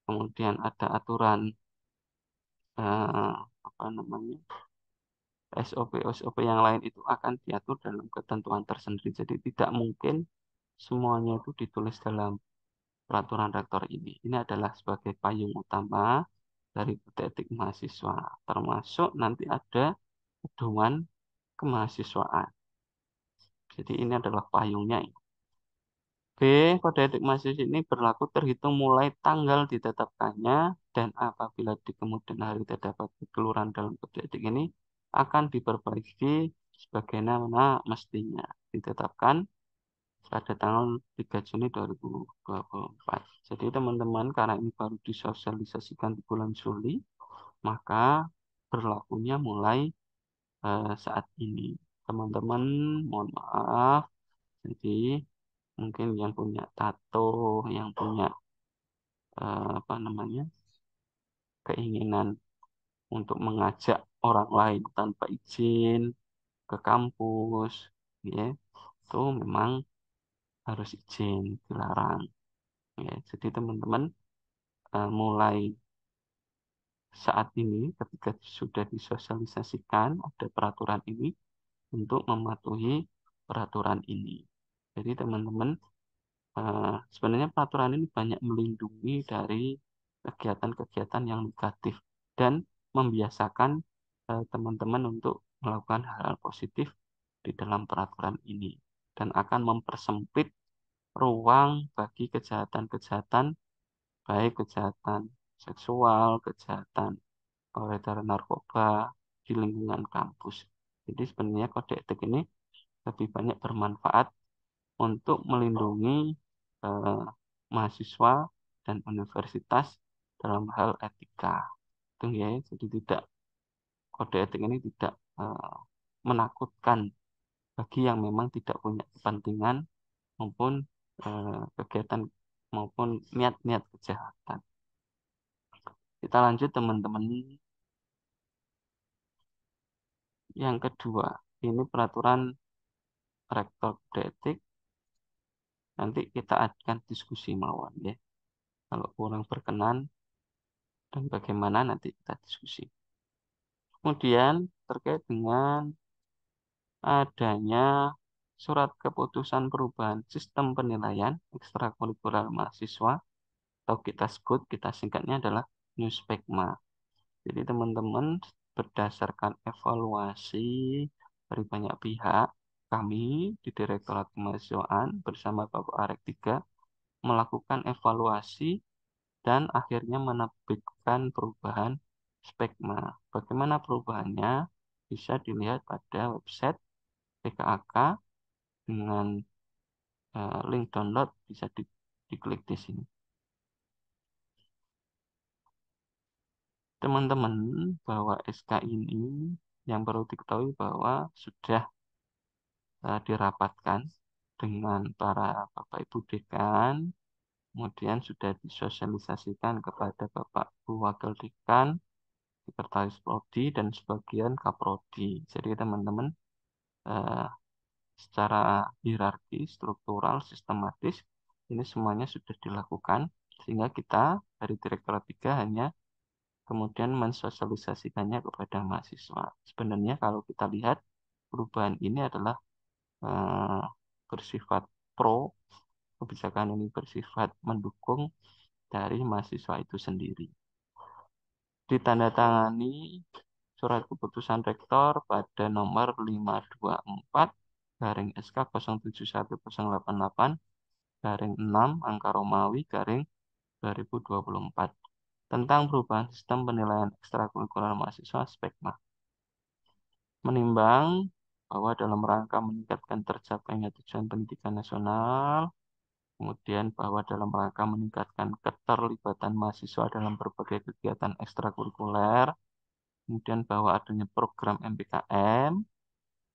S3: kemudian ada aturan apa namanya SOP yang lain itu akan diatur dalam ketentuan tersendiri. Jadi tidak mungkin semuanya itu ditulis dalam peraturan rektor ini. Ini adalah sebagai payung utama dari kode etik mahasiswa, termasuk nanti ada pedoman kemahasiswaan. Jadi ini adalah payungnya. B. Kode etik mahasiswa ini berlaku terhitung mulai tanggal ditetapkannya dan apabila di kemudian hari terdapat kekeliruan dalam kode etik ini akan diperbaiki sebagaimana mestinya ditetapkan pada tanggal 3 Juni 2024. Jadi teman-teman, karena ini baru disosialisasikan di bulan Juli, maka berlakunya mulai saat ini. Teman-teman, mohon maaf. Jadi mungkin yang punya tato, yang punya apa namanya keinginan untuk mengajak orang lain tanpa izin ke kampus, ya, itu memang harus izin, dilarang. Ya, jadi teman-teman mulai saat ini ketika sudah disosialisasikan ada peraturan ini untuk mematuhi peraturan ini. Jadi teman-teman sebenarnya peraturan ini banyak melindungi dari kegiatan-kegiatan yang negatif dan membiasakan teman-teman untuk melakukan hal-hal positif di dalam peraturan ini dan akan mempersempit ruang bagi kejahatan-kejahatan baik kejahatan seksual, kejahatan peredaran narkoba di lingkungan kampus. Jadi sebenarnya kode etik ini lebih banyak bermanfaat untuk melindungi eh, mahasiswa dan universitas dalam hal etika. Itu ya, jadi tidak kode etik ini tidak menakutkan bagi yang memang tidak punya kepentingan maupun kegiatan maupun niat-niat kejahatan. Kita lanjut teman-teman. Yang kedua, ini peraturan rektor kode etik. Nanti kita akan diskusi mawon ya. Kalau kurang berkenan dan bagaimana nanti kita diskusi. Kemudian terkait dengan adanya surat keputusan perubahan sistem penilaian ekstrakurikuler mahasiswa atau kita singkatnya adalah Newspekma. Jadi teman-teman berdasarkan evaluasi dari banyak pihak, kami di Direktorat Kemahasiswaan bersama Bapak Arek 3 melakukan evaluasi dan akhirnya menerbitkan perubahan Spekma. Bagaimana perubahannya? Bisa dilihat pada website PKAK dengan link download bisa diklik di sini. Teman-teman, bahwa SK ini yang perlu diketahui bahwa sudah dirapatkan dengan para Bapak Ibu Dekan, kemudian sudah disosialisasikan kepada Bapak Ibu Wakil Dekan, Sekretaris Prodi, dan sebagian Kaprodi. Jadi teman-teman eh, secara hierarki, struktural, sistematis, ini semuanya sudah dilakukan, sehingga kita dari Direktorat 3 hanya kemudian mensosialisasikannya kepada mahasiswa. Sebenarnya kalau kita lihat, perubahan ini adalah eh, bersifat pro, kebijakan ini bersifat mendukung dari mahasiswa itu sendiri. Ditandatangani surat keputusan rektor pada nomor 524 garing SK 071088 garing 6 angka Romawi garing 2024 tentang perubahan sistem penilaian ekstrakurikuler mahasiswa Spekma. Menimbang bahwa dalam rangka meningkatkan tercapainya tujuan pendidikan nasional, kemudian bahwa dalam rangka meningkatkan keterlibatan mahasiswa dalam berbagai kegiatan ekstrakurikuler, kemudian bahwa adanya program MBKM,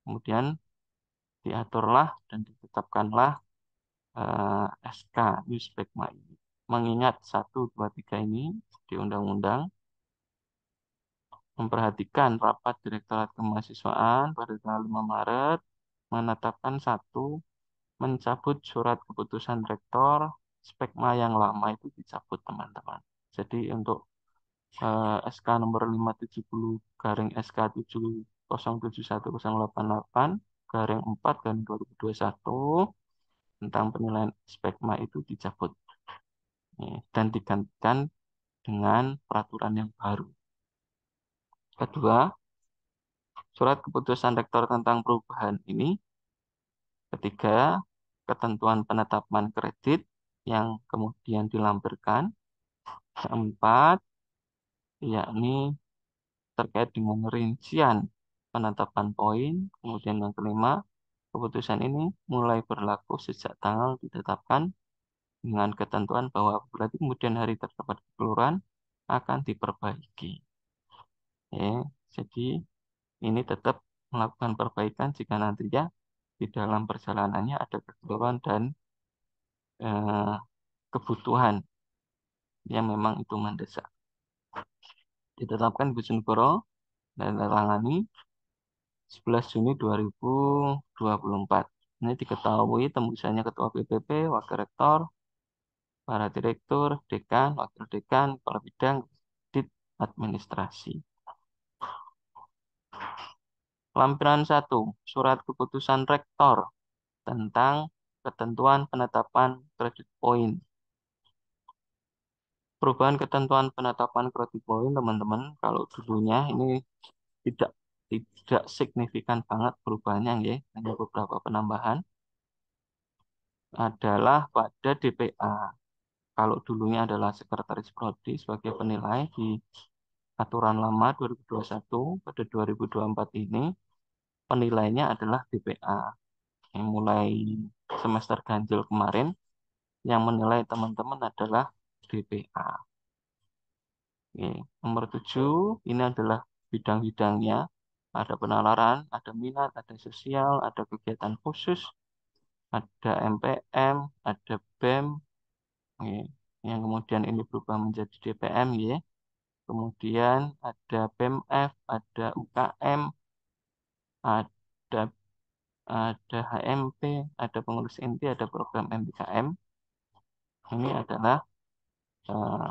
S3: kemudian diaturlah dan ditetapkanlah SK Newspekma ini. Mengingat 1, 2, 3 ini di undang-undang, memperhatikan rapat Direktorat Kemahasiswaan pada tanggal 5 Maret menetapkan 1 mencabut surat keputusan rektor, spekma yang lama itu dicabut teman-teman. Jadi untuk SK nomor 570 garing SK 707108 garing 4 garing 2021 tentang penilaian spekma itu dicabut. Dan digantikan dengan peraturan yang baru. Kedua, surat keputusan rektor tentang perubahan ini. Ketiga, ketentuan penetapan kredit yang kemudian dilampirkan. Keempat, yakni terkait dengan rincian penetapan poin. Kemudian yang kelima, keputusan ini mulai berlaku sejak tanggal ditetapkan dengan ketentuan bahwa berarti kemudian hari terdapat kekeliruan akan diperbaiki. Jadi ini tetap melakukan perbaikan jika nantinya di dalam perjalanannya ada kekeliruan dan kebutuhan yang memang itu mendesak. Ditetapkan di Bojonegoro dan ditangani 11 Juni 2024. Ini diketahui tembusannya Ketua BPP, Wakil Rektor, para Direktur, Dekan, Wakil Dekan, Kepala Bidang, Dit Administrasi. Lampiran 1, Surat Keputusan Rektor tentang ketentuan penetapan kredit poin. Perubahan ketentuan penetapan kredit poin, teman-teman, kalau dulunya ini tidak tidak signifikan banget perubahannya, ya, hanya beberapa penambahan adalah pada DPA. Kalau dulunya adalah Sekretaris Prodi sebagai penilai di aturan lama 2021, pada 2024 ini penilainya adalah DPA. Yang mulai semester ganjil kemarin yang menilai teman-teman adalah DPA. Oke. Nomor 7, ini adalah bidang-bidangnya. Ada penalaran, ada minat, ada sosial, ada kegiatan khusus, ada MPM, ada BEM, oke, yang kemudian ini berubah menjadi DPM, ya. Kemudian ada BEMF, ada UKM, ada HMP, ada pengurus inti, ada program MBKM. Ini adalah eh,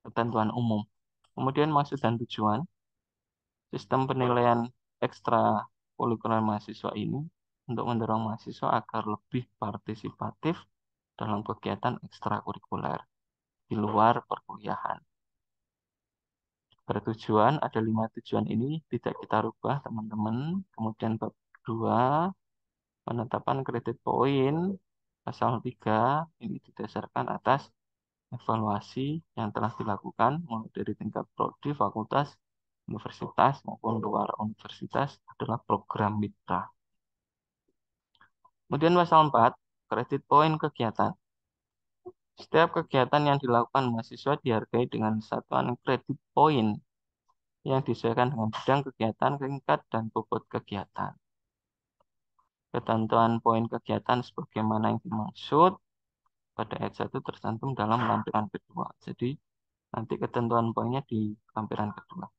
S3: ketentuan umum. Kemudian maksud dan tujuan sistem penilaian ekstra kurikuler mahasiswa ini untuk mendorong mahasiswa agar lebih partisipatif dalam kegiatan ekstrakurikuler di luar perkuliahan. Bertujuan, ada 5 tujuan ini tidak kita rubah, teman-teman. Kemudian bab 2, penetapan kredit poin pasal 3 ini didasarkan atas evaluasi yang telah dilakukan mulai dari tingkat prodi, fakultas, universitas maupun luar universitas adalah program mitra. Kemudian pasal 4, kredit poin kegiatan. Setiap kegiatan yang dilakukan mahasiswa dihargai dengan satuan kredit poin yang disesuaikan dengan bidang kegiatan, tingkat, dan bobot kegiatan. Ketentuan poin kegiatan sebagaimana yang dimaksud pada ayat 1 tercantum dalam lampiran kedua. Jadi nanti ketentuan poinnya di lampiran kedua.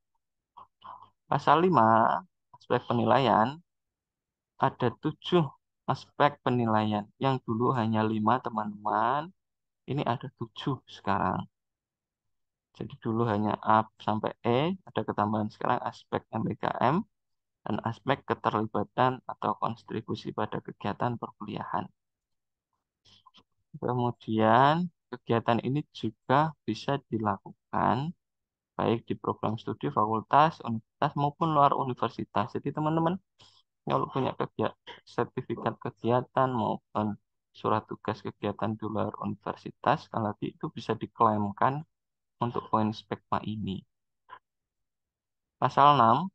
S3: Pasal 5, aspek penilaian, ada 7 aspek penilaian. Yang dulu hanya 5, teman-teman. Ini ada 7 sekarang. Jadi dulu hanya A sampai E, ada ketambahan sekarang aspek MBKM, dan aspek keterlibatan atau kontribusi pada kegiatan perkuliahan. Kemudian kegiatan ini juga bisa dilakukan baik di program studi fakultas, universitas maupun luar universitas. Jadi teman-teman kalau punya sertifikat kegiatan maupun surat tugas kegiatan di luar universitas, kalau itu bisa diklaimkan untuk poin spekma ini. Pasal 6,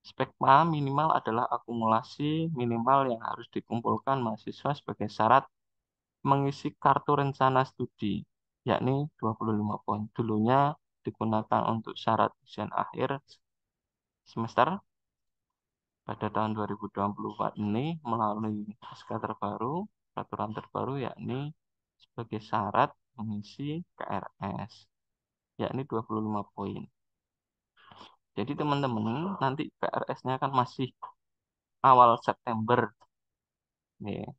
S3: spekma minimal adalah akumulasi minimal yang harus dikumpulkan mahasiswa sebagai syarat mengisi kartu rencana studi, yakni 25 poin. Dulunya digunakan untuk syarat ujian akhir semester. Pada tahun 2024 ini melalui SK terbaru, peraturan terbaru, yakni sebagai syarat mengisi KRS, yakni 25 poin. Jadi teman-teman nanti KRS-nya kan masih awal September. Ya.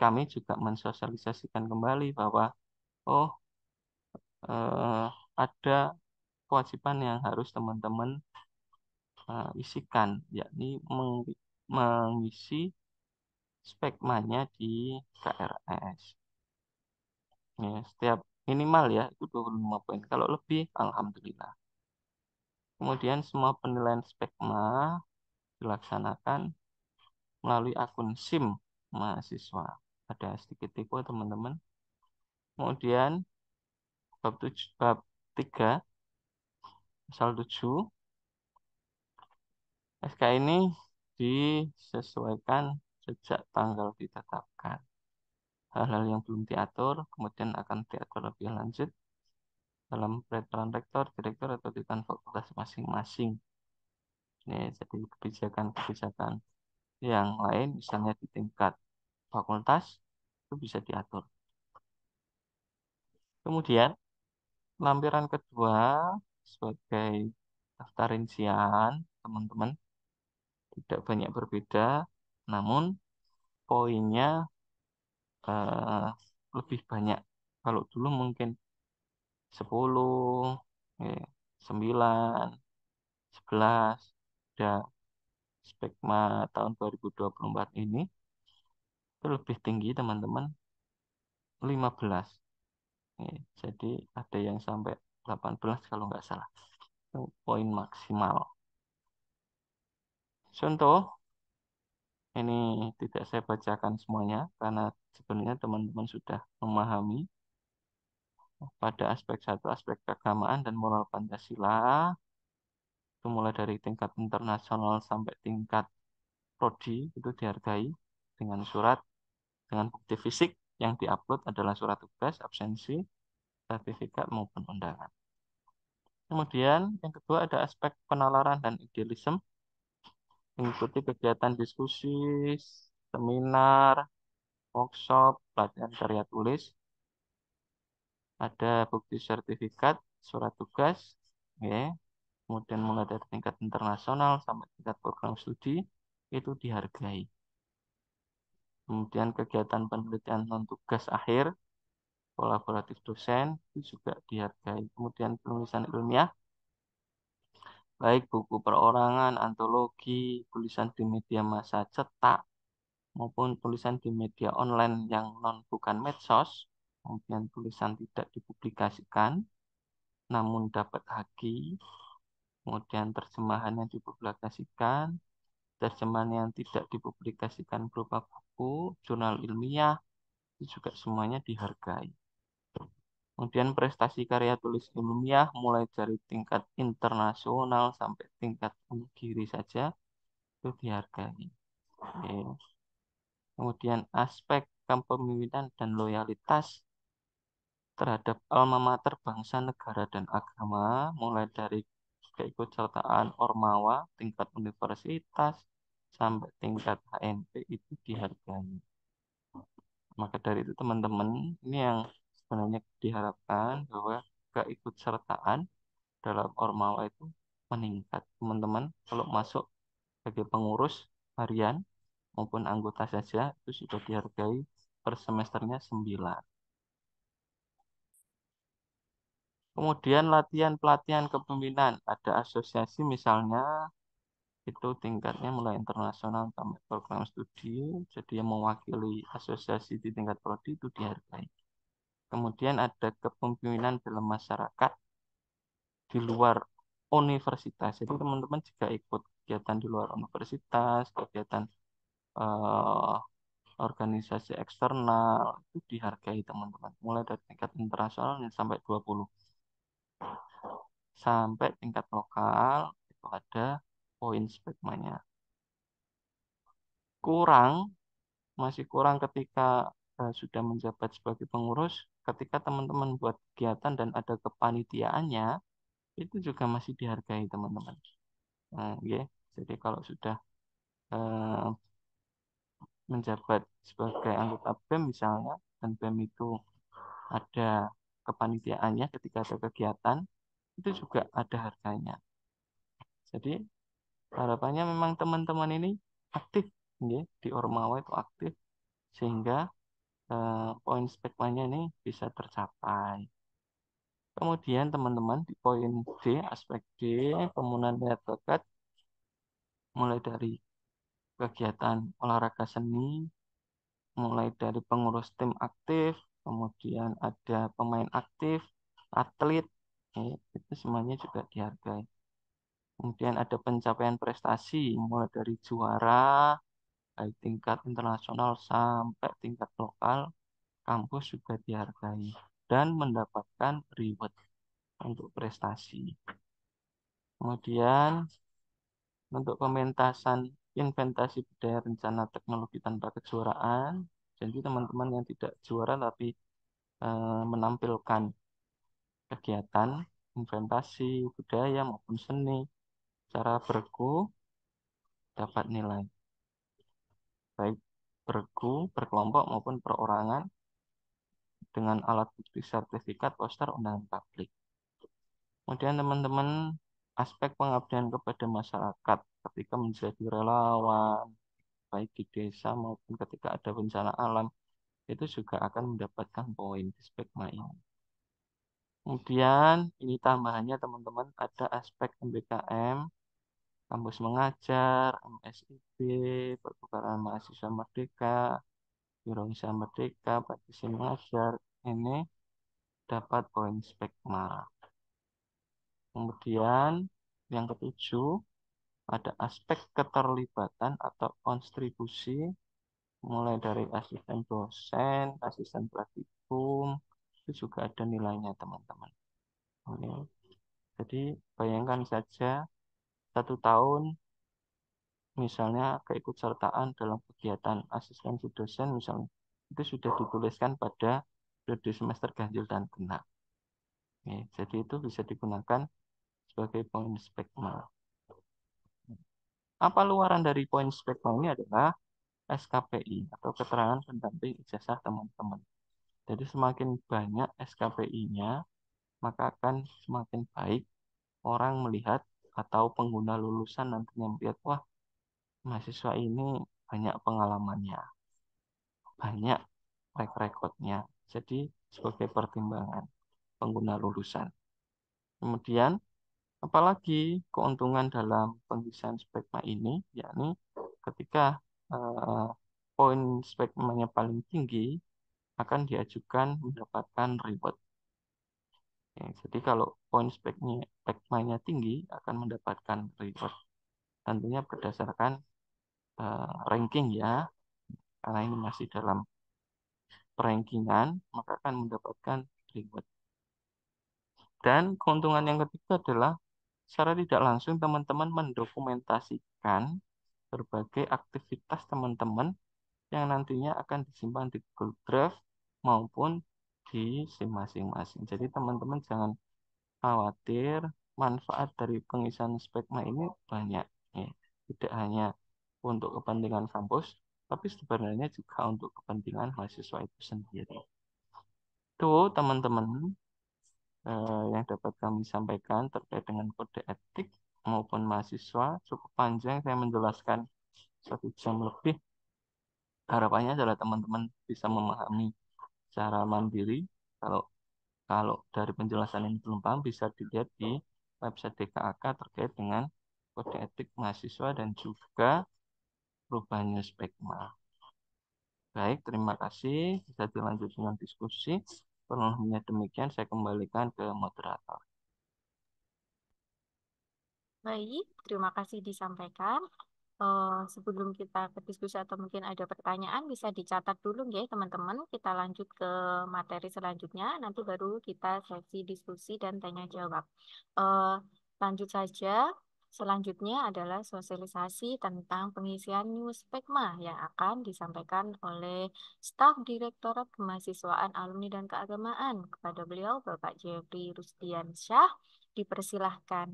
S3: kami juga mensosialisasikan kembali bahwa oh ada kewajiban yang harus teman-teman isikan, yakni mengisi spekmanya di KRS. Ya, setiap minimal ya itu 25 poin. Kalau lebih, alhamdulillah. Kemudian semua penilaian spekma dilaksanakan melalui akun SIM mahasiswa. Ada sedikit tipe teman-teman. Kemudian bab 3 pasal 7 SK ini disesuaikan sejak tanggal ditetapkan. Hal-hal yang belum diatur kemudian akan diatur lebih lanjut dalam peraturan rektor, direktur, atau dekan fakultas masing-masing. Ini jadi kebijakan-kebijakan yang lain, misalnya di tingkat fakultas, itu bisa diatur. Kemudian, lampiran kedua sebagai daftar rincian, teman-teman, tidak banyak berbeda, namun poinnya lebih banyak. Kalau dulu mungkin 10, 9, 11, ada spekma tahun 2024 ini itu lebih tinggi teman-teman, 15. Jadi ada yang sampai 18 kalau nggak salah. Itu poin maksimal. Contoh, ini tidak saya bacakan semuanya karena sebenarnya teman-teman sudah memahami pada aspek satu, aspek keagamaan dan moral Pancasila. Itu mulai dari tingkat internasional sampai tingkat prodi itu dihargai dengan surat, dengan bukti fisik yang diupload adalah surat tugas, absensi, sertifikat maupun undangan. Kemudian yang kedua ada aspek penalaran dan idealisme, mengikuti kegiatan diskusi, seminar, workshop, pelatihan karya tulis, ada bukti sertifikat, surat tugas, ya. Kemudian mulai dari tingkat internasional sampai tingkat program studi itu dihargai. Kemudian kegiatan penelitian non tugas akhir, kolaboratif dosen itu juga dihargai. Kemudian penulisan ilmiah, baik buku perorangan, antologi, tulisan di media massa cetak, maupun tulisan di media online yang bukan medsos, kemudian tulisan tidak dipublikasikan, namun dapat haki, kemudian terjemahan yang dipublikasikan, terjemahan yang tidak dipublikasikan berupa buku, jurnal ilmiah, itu juga semuanya dihargai. Kemudian prestasi karya tulis ilmiah mulai dari tingkat internasional sampai tingkat negeri saja itu dihargai. Oke. Kemudian aspek kepemimpinan dan loyalitas terhadap alma mater bangsa, negara, dan agama mulai dari keikutsertaan Ormawa tingkat universitas sampai tingkat HMP itu dihargai. Maka dari itu teman-teman, ini yang sebenarnya diharapkan bahwa keikutsertaan dalam Ormawa itu meningkat. Teman-teman, kalau masuk sebagai pengurus harian maupun anggota saja itu sudah dihargai per semesternya 9. Kemudian latihan pelatihan kepemimpinan, ada asosiasi misalnya itu tingkatnya mulai internasional sampai program studi, jadi yang mewakili asosiasi di tingkat prodi itu dihargai. Kemudian ada kepemimpinan dalam masyarakat di luar universitas. Jadi teman-teman jika ikut kegiatan di luar universitas, kegiatan eh, organisasi eksternal itu dihargai teman-teman. Mulai dari tingkat internasional sampai 20. Sampai tingkat lokal itu ada poin spekmanya. Kurang, masih kurang ketika sudah menjabat sebagai pengurus, ketika teman-teman buat kegiatan dan ada kepanitiaannya, itu juga masih dihargai teman-teman. Nah, ya. Jadi kalau sudah eh, menjabat sebagai anggota BEM misalnya, dan BEM itu ada kepanitiaannya ketika ada kegiatan, itu juga ada harganya. Jadi harapannya memang teman-teman ini aktif, ya, di Ormawa itu aktif, sehingga poin spekmanya ini bisa tercapai. Kemudian teman-teman di poin D, aspek D, pemenuhan minat bakat mulai dari kegiatan olahraga seni, mulai dari pengurus tim aktif, kemudian ada pemain aktif, atlet, itu semuanya juga dihargai. Kemudian ada pencapaian prestasi, mulai dari juara, baik tingkat internasional sampai tingkat lokal, kampus juga dihargai dan mendapatkan reward untuk prestasi. Kemudian untuk pementasan inventasi budaya rencana teknologi tanpa kejuaraan, jadi teman-teman yang tidak juara tapi menampilkan kegiatan inventasi budaya maupun seni secara bergu dapat nilai baik bergu berkelompok maupun perorangan dengan alat bukti sertifikat poster undangan publik. Kemudian teman-teman aspek pengabdian kepada masyarakat ketika menjadi relawan baik di desa maupun ketika ada bencana alam itu juga akan mendapatkan poin di spekma ini. Kemudian ini tambahannya teman-teman ada aspek MBKM, kampus mengajar, MSIB, pertukaran mahasiswa merdeka, Biro Usaha Merdeka, praktisi mengajar, ini dapat poin spekma. Kemudian yang ketujuh ada aspek keterlibatan atau kontribusi mulai dari asisten dosen, asisten praktikum, itu juga ada nilainya teman-teman. Oke. Jadi bayangkan saja 1 tahun misalnya keikutsertaan dalam kegiatan asistensi dosen misalnya itu sudah dituliskan pada periode semester ganjil dan genap. Oke, jadi itu bisa digunakan sebagai poin spekma. Apa luaran dari poin spekma ini adalah SKPI atau keterangan pendamping ijazah teman-teman. Jadi semakin banyak SKPI-nya, maka akan semakin baik orang melihat atau pengguna lulusan nantinya melihat, wah mahasiswa ini banyak pengalamannya, banyak track recordnya. Jadi sebagai pertimbangan pengguna lulusan. Kemudian apalagi keuntungan dalam pengisian spekma ini, yakni ketika eh, poin spekmanya paling tinggi akan diajukan mendapatkan reward. Oke, jadi kalau poin spekmanya tinggi akan mendapatkan reward. Tentunya berdasarkan ranking ya, karena ini masih dalam rankingan, maka akan mendapatkan reward. Dan keuntungan yang ketiga adalah secara tidak langsung teman-teman mendokumentasikan berbagai aktivitas teman-teman yang nantinya akan disimpan di Google Drive maupun di SIM masing-masing. Jadi teman-teman jangan khawatir, manfaat dari pengisian spekma ini banyak. Ya. Tidak hanya untuk kepentingan kampus, tapi sebenarnya juga untuk kepentingan mahasiswa itu sendiri. Itu teman-teman yang dapat kami sampaikan terkait dengan kode etik maupun mahasiswa. Cukup panjang saya menjelaskan 1 jam lebih. Harapannya adalah teman-teman bisa memahami secara mandiri. Kalau kalau dari penjelasan ini belum paham, bisa dilihat di website DKAK terkait dengan kode etik mahasiswa dan juga perubahannya spekma. Baik, terima kasih. Bisa dilanjut dengan diskusi. Kurang demikian, saya kembalikan ke moderator.
S1: Baik, terima kasih disampaikan. Sebelum kita ke diskusi atau mungkin ada pertanyaan, bisa dicatat dulu ya teman-teman. Kita lanjut ke materi selanjutnya, nanti baru kita sesi diskusi dan tanya jawab. Eh, Lanjut saja. Selanjutnya adalah sosialisasi tentang pengisian Newspekma yang akan disampaikan oleh Staf Direktorat Kemahasiswaan Alumni dan Keagamaan. Kepada beliau, Bapak Jeffrey Rusdiansyah, dipersilahkan.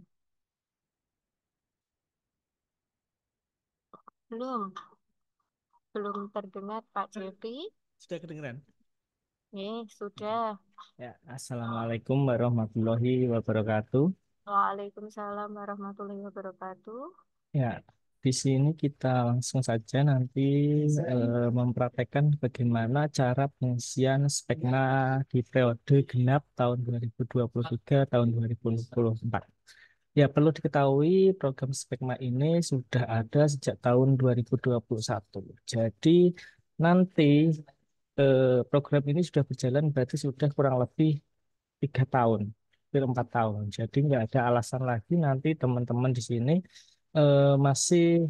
S1: Belum. Belum terdengar Pak Jeffrey.
S4: Sudah kedengeran?
S1: Sudah.
S4: Ya, Assalamualaikum warahmatullahi wabarakatuh.
S1: Waalaikumsalam warahmatullahi wabarakatuh.
S4: Ya, di di sini kita langsung saja nanti mempraktekkan bagaimana cara pengisian spekma di periode genap tahun 2023 tahun 2024. Ya, perlu diketahui program spekma ini sudah ada sejak tahun 2021. Jadi nanti program ini sudah berjalan berarti sudah kurang lebih 3 tahun, hampir 4 tahun. Jadi nggak ada alasan lagi nanti teman-teman di sini masih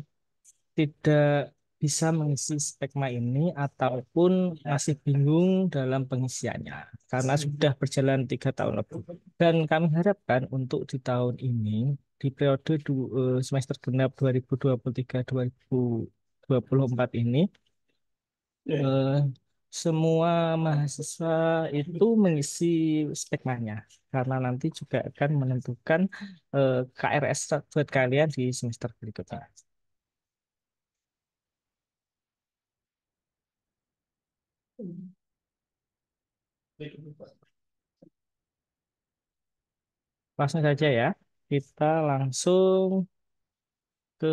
S4: tidak bisa mengisi spekma ini ataupun masih bingung dalam pengisiannya karena sudah berjalan 3 tahun lebih. Dan kami harapkan untuk di tahun ini di periode semester genap 2023-2024 ini eh, semua mahasiswa itu mengisi spekmanya karena nanti juga akan menentukan KRS buat kalian di semester berikutnya. Langsung saja ya, kita langsung ke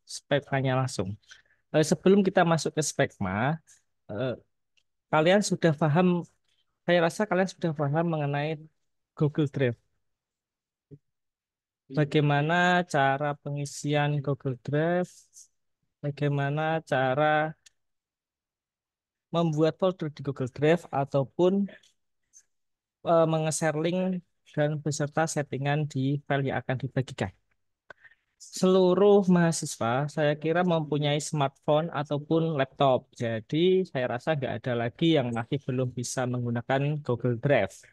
S4: spekmanya langsung. Sebelum kita masuk ke spekma, eh, kalian sudah paham, saya rasa kalian sudah paham mengenai Google Drive. Bagaimana cara pengisian Google Drive, bagaimana cara membuat folder di Google Drive ataupun menge-share link dan beserta settingan di file yang akan dibagikan. Seluruh mahasiswa saya kira mempunyai smartphone ataupun laptop. Jadi saya rasa nggak ada lagi yang masih belum bisa menggunakan Google Drive.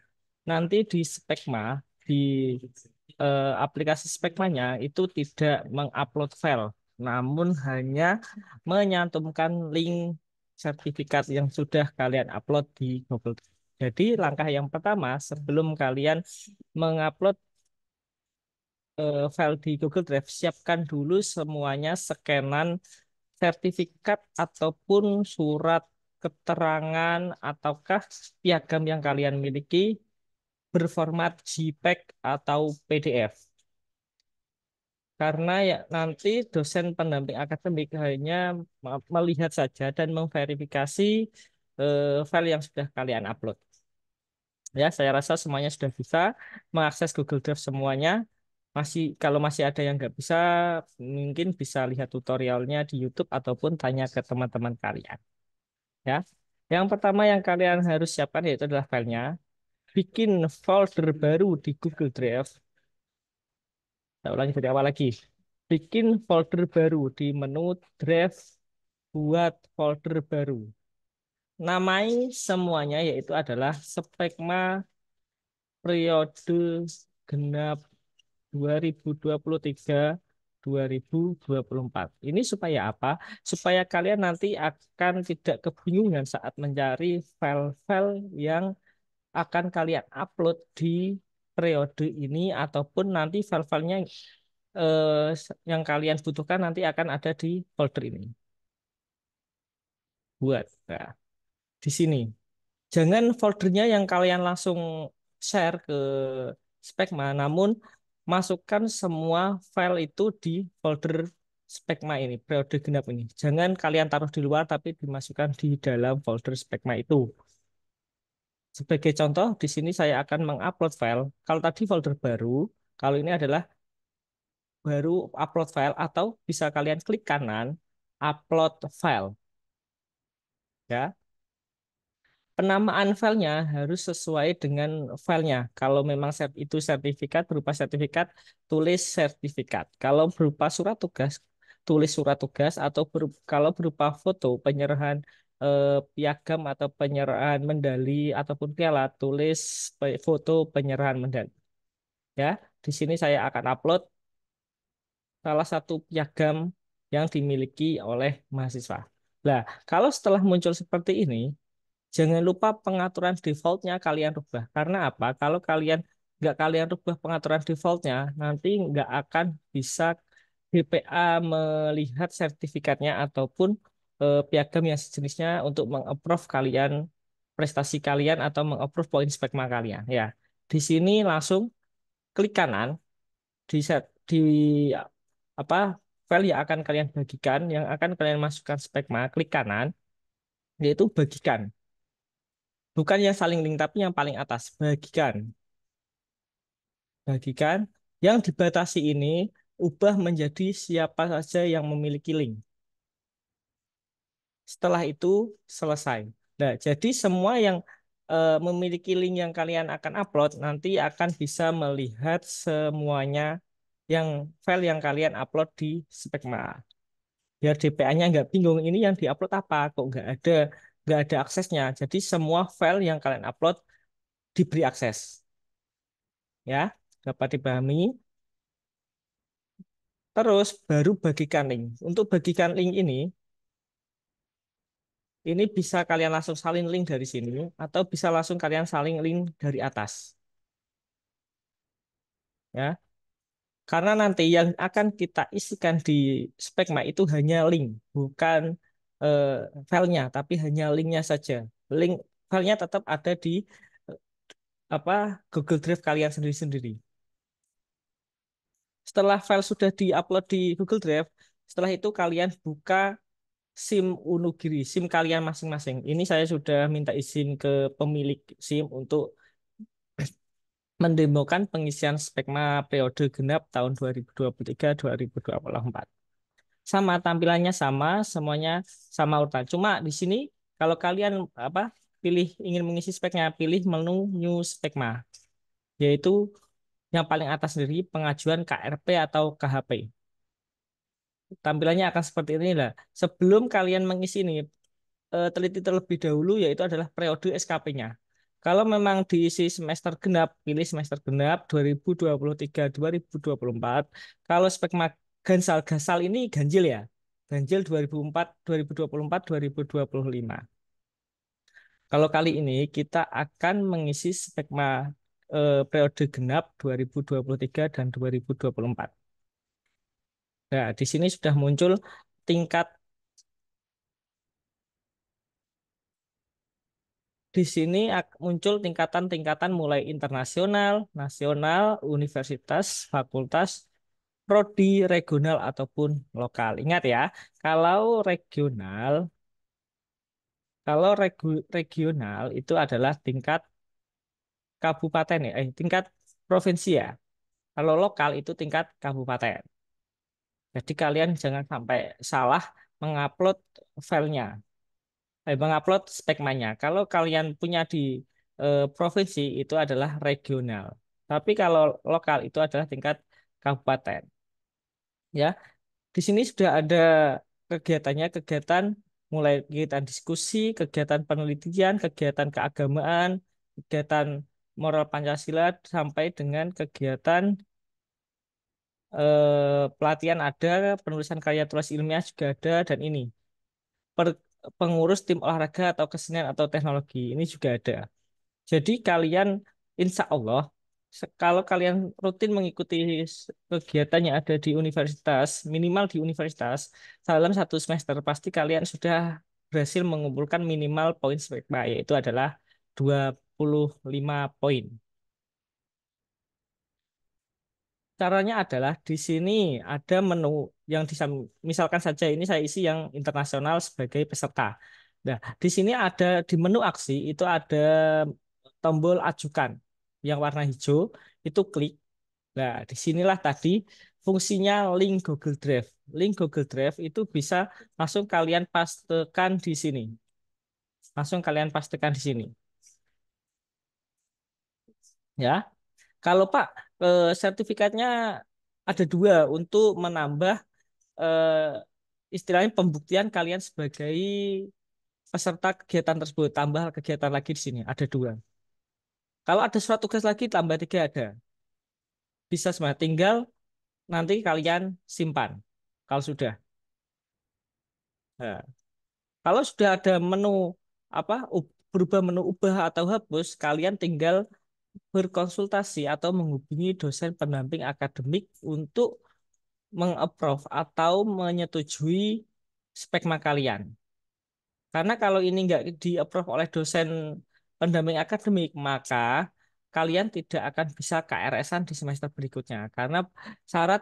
S4: Nanti di Spekma, di aplikasi Spekmanya itu tidak mengupload file, namun hanya menyantumkan link sertifikat yang sudah kalian upload di Google Drive. Jadi langkah yang pertama sebelum kalian mengupload file di Google Drive, siapkan dulu semuanya scanan sertifikat ataupun surat keterangan ataukah piagam yang kalian miliki berformat JPEG atau PDF. Karena ya nanti dosen pendamping akademik hanya melihat saja dan memverifikasi file yang sudah kalian upload. Ya, saya rasa semuanya sudah bisa mengakses Google Drive semuanya. Kalau masih ada yang nggak bisa, mungkin bisa lihat tutorialnya di YouTube ataupun tanya ke teman-teman kalian. Ya, yang pertama yang kalian harus siapkan yaitu adalah filenya. Bikin folder baru di Google Drive. Saya ulangi dari awal lagi. Bikin folder baru di menu Drive, buat folder baru. Namai semuanya yaitu adalah Spekma periode genap 2023-2024. Ini supaya apa? Supaya kalian nanti akan tidak kebingungan saat mencari file-file yang akan kalian upload di periode ini ataupun nanti file-filenya yang kalian butuhkan nanti akan ada di folder ini. Buat. Nah, di sini. Jangan foldernya yang kalian langsung share ke Spekma, namun masukkan semua file itu di folder Spekma ini, periode genap ini. Jangan kalian taruh di luar, tapi dimasukkan di dalam folder Spekma itu. Sebagai contoh, di sini saya akan mengupload file. Kalau tadi folder baru, kalau ini adalah baru upload file, atau bisa kalian klik kanan, upload file. Ya, penamaan filenya harus sesuai dengan filenya. Kalau memang itu sertifikat berupa sertifikat, tulis sertifikat. Kalau berupa surat tugas, tulis surat tugas. Atau kalau berupa foto penyerahan piagam atau penyerahan medali ataupun piala, tulis foto penyerahan medali. Ya, di sini saya akan upload salah satu piagam yang dimiliki oleh mahasiswa. Nah, kalau setelah muncul seperti ini, jangan lupa pengaturan defaultnya kalian rubah. Karena apa? Kalau nggak kalian rubah pengaturan defaultnya, nanti nggak akan bisa BPA melihat sertifikatnya ataupun piagam yang sejenisnya untuk mengapprove kalian prestasi kalian atau mengapprove poin spekma kalian. Ya, di sini langsung klik kanan di set di apa file yang akan kalian bagikan, yang akan kalian masukkan spekma, klik kanan, yaitu bagikan. Bukan yang saling link, tapi yang paling atas, bagikan. Bagikan. Yang dibatasi ini, ubah menjadi siapa saja yang memiliki link. Setelah itu, selesai. Nah, jadi semua yang memiliki link yang kalian akan upload, nanti akan bisa melihat semuanya yang file yang kalian upload di Spekma. Biar DPA-nya nggak bingung, ini yang diupload apa, kok nggak ada aksesnya. Jadi semua file yang kalian upload diberi akses. Ya, dapat dipahami. Terus baru bagikan link. Untuk bagikan link ini bisa kalian langsung salin link dari sini atau bisa langsung kalian salin link dari atas. Ya, karena nanti yang akan kita isikan di Spekma itu hanya link, bukan eh, filenya, tapi hanya linknya saja. Link filenya tetap ada di eh, apa Google Drive kalian sendiri-sendiri. Setelah file sudah diupload di Google Drive, setelah itu kalian buka SIM Unugiri, SIM kalian masing-masing. Ini saya sudah minta izin ke pemilik SIM untuk mendemokan pengisian Spekma periode genap tahun 2023-2024. Sama tampilannya sama, semuanya sama urutan. Cuma di sini kalau kalian ingin mengisi speknya, pilih menu New Spekma, yaitu yang paling atas sendiri pengajuan KRP atau KHP. Tampilannya akan seperti ini lah. Sebelum kalian mengisi ini, teliti terlebih dahulu yaitu adalah periode SKP-nya. Kalau memang diisi semester genap, pilih semester genap 2023-2024. Kalau spekma Gansal ini ganjil ya. Ganjil 2004, 2024, 2025. Kalau kali ini kita akan mengisi spekma periode genap 2023 dan 2024. Nah, di sini sudah muncul tingkat. Di sini muncul tingkatan-tingkatan mulai internasional, nasional, universitas, fakultas, prodi, regional ataupun lokal. Ingat ya, kalau regional, kalau regional itu adalah tingkat kabupaten ya, tingkat provinsi ya. Kalau lokal itu tingkat kabupaten. Jadi kalian jangan sampai salah mengupload filenya. Mengupload spekmanya. Kalau kalian punya di provinsi itu adalah regional. Tapi kalau lokal itu adalah tingkat kabupaten. Ya, di sini sudah ada kegiatannya, kegiatan mulai kegiatan diskusi, kegiatan penelitian, kegiatan keagamaan, kegiatan moral Pancasila sampai dengan kegiatan pelatihan ada, penulisan karya tulis ilmiah juga ada dan ini pengurus tim olahraga atau kesenian atau teknologi ini juga ada. Jadi kalian insya Allah kalau kalian rutin mengikuti kegiatan yang ada di universitas, minimal di universitas, dalam satu semester pasti kalian sudah berhasil mengumpulkan minimal poin spekma, yaitu adalah 25 poin. Caranya adalah di sini ada menu yang misalkan saja ini saya isi yang internasional sebagai peserta. Nah, di sini ada di menu aksi itu ada tombol ajukan yang warna hijau itu klik. Nah, disinilah tadi fungsinya link Google Drive. Link Google Drive itu bisa langsung kalian pastekan di sini. Langsung kalian pastekan di sini. Ya, kalau Pak sertifikatnya ada dua untuk menambah eh, istilahnya pembuktian kalian sebagai peserta kegiatan tersebut. Tambah kegiatan lagi di sini ada dua. Kalau ada surat tugas lagi tambah tiga ada. Bisa semua. Tinggal nanti kalian simpan. Kalau sudah. Nah, kalau sudah ada menu berubah menu ubah atau hapus, kalian tinggal berkonsultasi atau menghubungi dosen pendamping akademik untuk meng-approve atau menyetujui spekma kalian. Karena kalau ini nggak di-approve oleh dosen pendamping akademik, maka kalian tidak akan bisa KRS-an di semester berikutnya. Karena syarat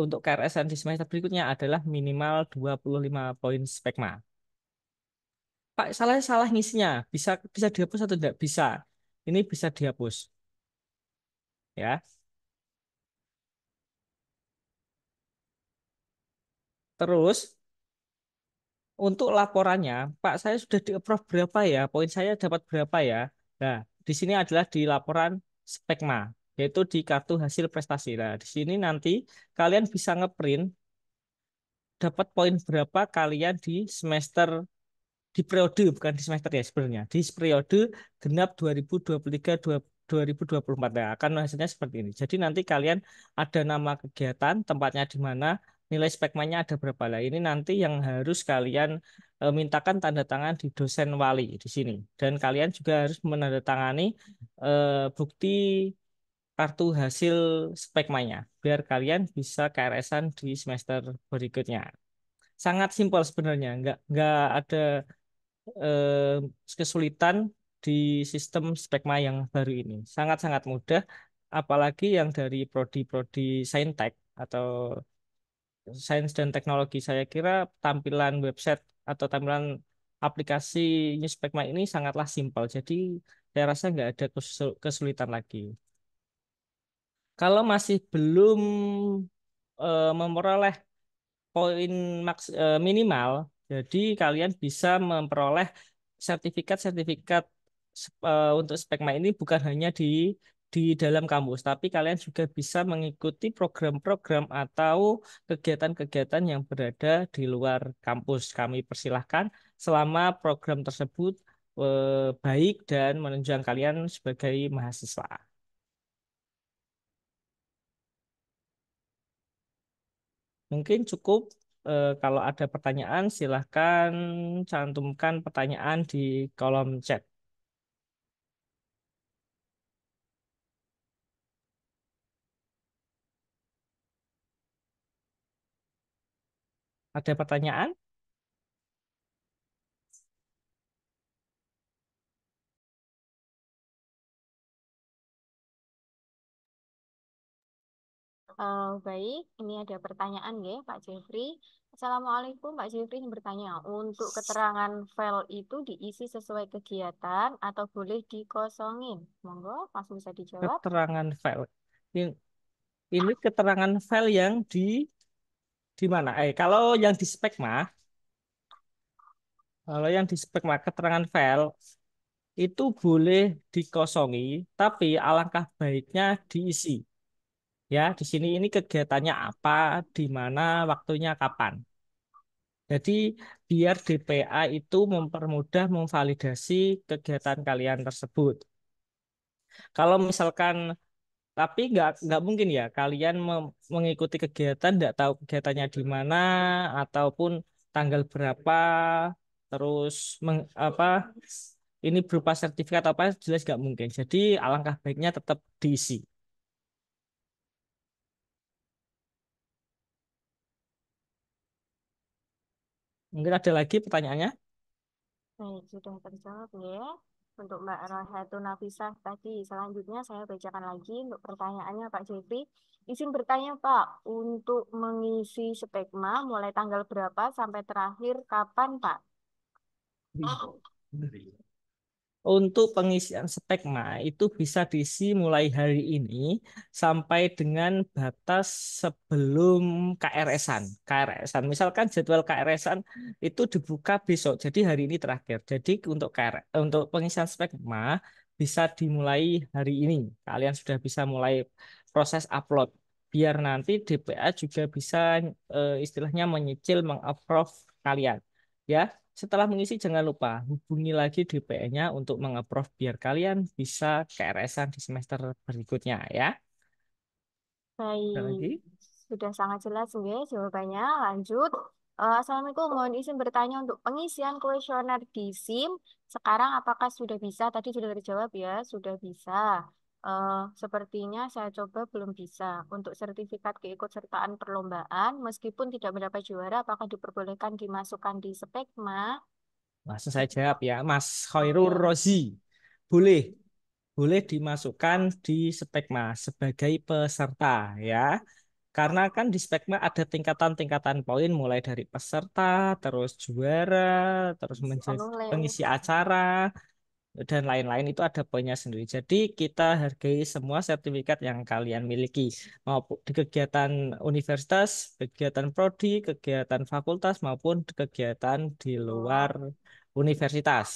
S4: untuk KRS-an di semester berikutnya adalah minimal 25 poin spekma. Pak, salah ngisinya. Bisa bisa dihapus atau tidak? Bisa. Ini bisa dihapus. Ya. Terus untuk laporannya, Pak, saya sudah di-approve berapa ya? Poin saya dapat berapa ya? Nah, di sini adalah di laporan spekma, yaitu di kartu hasil prestasi. Nah, di sini nanti kalian bisa ngeprint dapat poin berapa kalian di semester, di periode, bukan di semester ya sebenarnya, di periode genap 2023 2024. Nah, akan hasilnya seperti ini. Jadi nanti kalian ada nama kegiatan, tempatnya di mana, nilai spekmanya ada berapa. Lah ini nanti yang harus kalian mintakan tanda tangan di dosen wali di sini. Dan kalian juga harus menandatangani bukti kartu hasil spekmanya biar kalian bisa KRS-an di semester berikutnya. Sangat simpel sebenarnya, nggak ada eh, kesulitan di sistem spekma yang baru ini. Sangat-sangat mudah, apalagi yang dari prodi-prodi saintek atau sains dan teknologi. Saya kira tampilan website atau tampilan aplikasi New Spekma ini sangatlah simpel. Jadi saya rasa nggak ada kesulitan lagi. Kalau masih belum memperoleh poin minimal, jadi kalian bisa memperoleh sertifikat-sertifikat untuk Spekma ini bukan hanya di dalam kampus, tapi kalian juga bisa mengikuti program-program atau kegiatan-kegiatan yang berada di luar kampus. Kami persilahkan selama program tersebut baik dan menunjang kalian sebagai mahasiswa. Mungkin cukup. Kalau ada pertanyaan, silahkan cantumkan pertanyaan di kolom chat. Ada pertanyaan?
S1: Baik, ini ada pertanyaan ya Pak Jeffrey. Assalamualaikum Pak Jeffrey yang bertanya, untuk keterangan file itu diisi sesuai kegiatan atau boleh dikosongin? Monggo, langsung bisa dijawab.
S4: Keterangan file. Ini, ini keterangan file yang di mana? Yang di spek mah, kalau yang di spek mah keterangan file itu boleh dikosongi, tapi alangkah baiknya diisi. Ya, di sini ini kegiatannya apa, di mana, waktunya kapan. Jadi biar DPA itu mempermudah memvalidasi kegiatan kalian tersebut. Kalau misalkan, tapi nggak mungkin ya kalian mengikuti kegiatan nggak tahu kegiatannya di mana ataupun tanggal berapa, terus ini berupa sertifikat apa, jelas nggak mungkin. Jadi alangkah baiknya tetap diisi. Mungkin ada lagi pertanyaannya?
S1: Baik, sudah terjawab ya. Untuk Mbak Rohatu Nafisah tadi, selanjutnya saya bacakan lagi untuk pertanyaannya Pak Jeffrey. Izin bertanya Pak, untuk mengisi spekma mulai tanggal berapa sampai terakhir kapan Pak?
S4: Untuk pengisian spekma itu bisa diisi mulai hari ini sampai dengan batas sebelum KRS-an. KRS-an, misalkan jadwal KRS-an itu dibuka besok, jadi hari ini terakhir. Jadi untuk pengisian spekma bisa dimulai hari ini. Kalian sudah bisa mulai proses upload. Biar nanti DPA juga bisa istilahnya menyicil, mengapprove kalian. Ya, setelah mengisi jangan lupa hubungi lagi DPE-nya untuk mengapprove biar kalian bisa KRS-an di semester berikutnya ya. Ada
S1: Baik,
S4: lagi?
S1: sudah sangat jelas ya jawabannya. Lanjut. Assalamualaikum, mohon izin bertanya untuk pengisian kuesioner di SIM. Sekarang apakah sudah bisa? Tadi sudah terjawab ya, sudah bisa. Sepertinya saya coba belum bisa. Untuk sertifikat keikutsertaan perlombaan, meskipun tidak mendapat juara, apakah diperbolehkan dimasukkan di Spekma?
S4: Langsung saya jawab ya, Mas Khairul
S1: Oke.
S4: Rozi. Boleh. boleh dimasukkan di Spekma sebagai peserta ya. Karena kan di Spekma ada tingkatan-tingkatan poin mulai dari peserta, terus juara, terus menjadi
S1: Penulis.
S4: pengisi acara dan lain-lain itu ada poinnya sendiri. Jadi kita hargai semua sertifikat yang kalian miliki, maupun di kegiatan universitas, kegiatan prodi, kegiatan fakultas maupun kegiatan di luar
S1: Oh,
S4: universitas.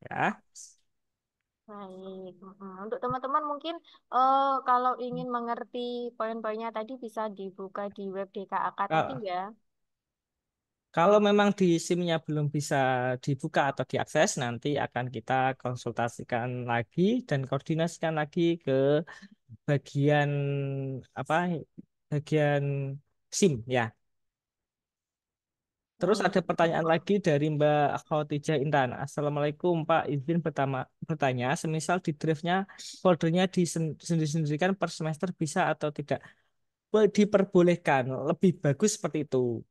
S4: Ya,
S1: baik. Untuk teman-teman mungkin kalau ingin mengerti poin-poinnya tadi bisa dibuka di web DKAK tadi
S4: Kak,
S1: ya.
S4: kalau memang di SIM-nya belum bisa dibuka atau diakses, nanti akan kita konsultasikan lagi dan koordinasikan lagi ke bagian apa? Bagian SIM ya. Terus
S1: Baik.
S4: ada pertanyaan lagi dari Mbak Khotijah Intan. Assalamualaikum Pak, izin bertanya, semisal di drive-nya foldernya disendiri-sendirikan per semester bisa atau tidak? Diperbolehkan, lebih bagus seperti itu.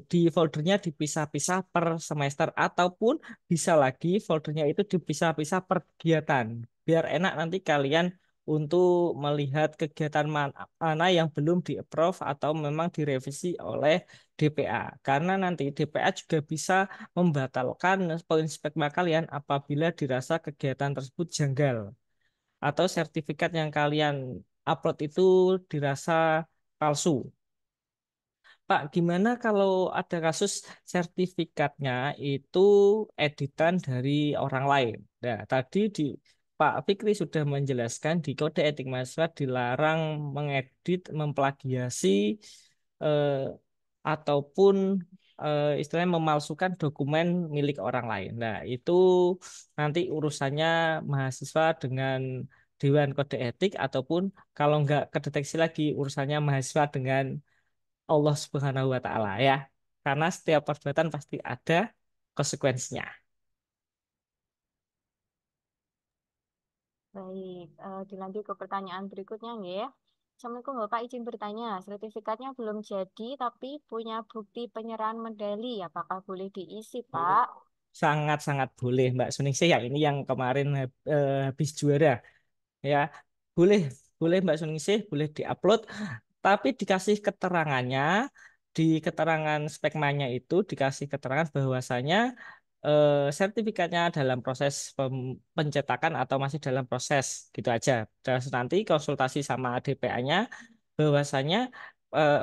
S4: Di foldernya dipisah-pisah per semester ataupun bisa lagi foldernya itu dipisah-pisah per kegiatan. Biar enak nanti kalian untuk melihat kegiatan mana yang belum di-approve atau memang direvisi oleh DPA. Karena nanti DPA juga bisa membatalkan poin spekma kalian apabila dirasa kegiatan tersebut janggal atau sertifikat yang kalian upload itu dirasa palsu. Pak, gimana kalau ada kasus sertifikatnya itu editan dari orang lain? Nah, tadi Pak Fikri sudah menjelaskan di Kode Etik Mahasiswa dilarang mengedit, memplagiasi, eh, ataupun istilahnya memalsukan dokumen milik orang lain. Nah, itu nanti urusannya mahasiswa dengan Dewan Kode Etik ataupun kalau nggak kedeteksi lagi urusannya mahasiswa dengan Allah Subhanahu wa taala ya. Karena setiap perbuatan pasti ada konsekuensinya.
S1: Baik, dilanjut ke pertanyaan berikutnya nggih ya. Assalamualaikum Bapak, izin bertanya, sertifikatnya belum jadi tapi punya bukti penyerahan medali, apakah boleh diisi, Pak?
S4: Sangat-sangat boleh Mbak Suningsih ya, ini yang kemarin habis juara ya. Boleh, boleh Mbak Suningsih, boleh diupload tapi dikasih keterangannya di keterangan spekmanya itu dikasih keterangan bahwasanya sertifikatnya dalam proses pencetakan atau masih dalam proses gitu aja. Terus nanti konsultasi sama DPA-nya bahwasanya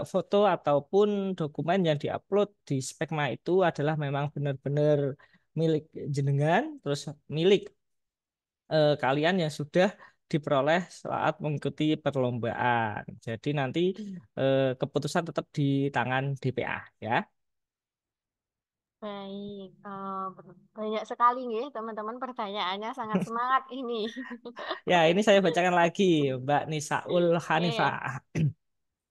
S4: foto ataupun dokumen yang diupload di spekma itu adalah memang benar-benar milik jenengan, terus milik kalian yang sudah diperoleh saat mengikuti perlombaan. Jadi nanti keputusan tetap di tangan DPA ya.
S1: Baik, banyak sekali nih teman-teman pertanyaannya sangat semangat ini.
S4: Ya, ini saya bacakan lagi, Mbak Nisaul Hanifah.
S1: Oke,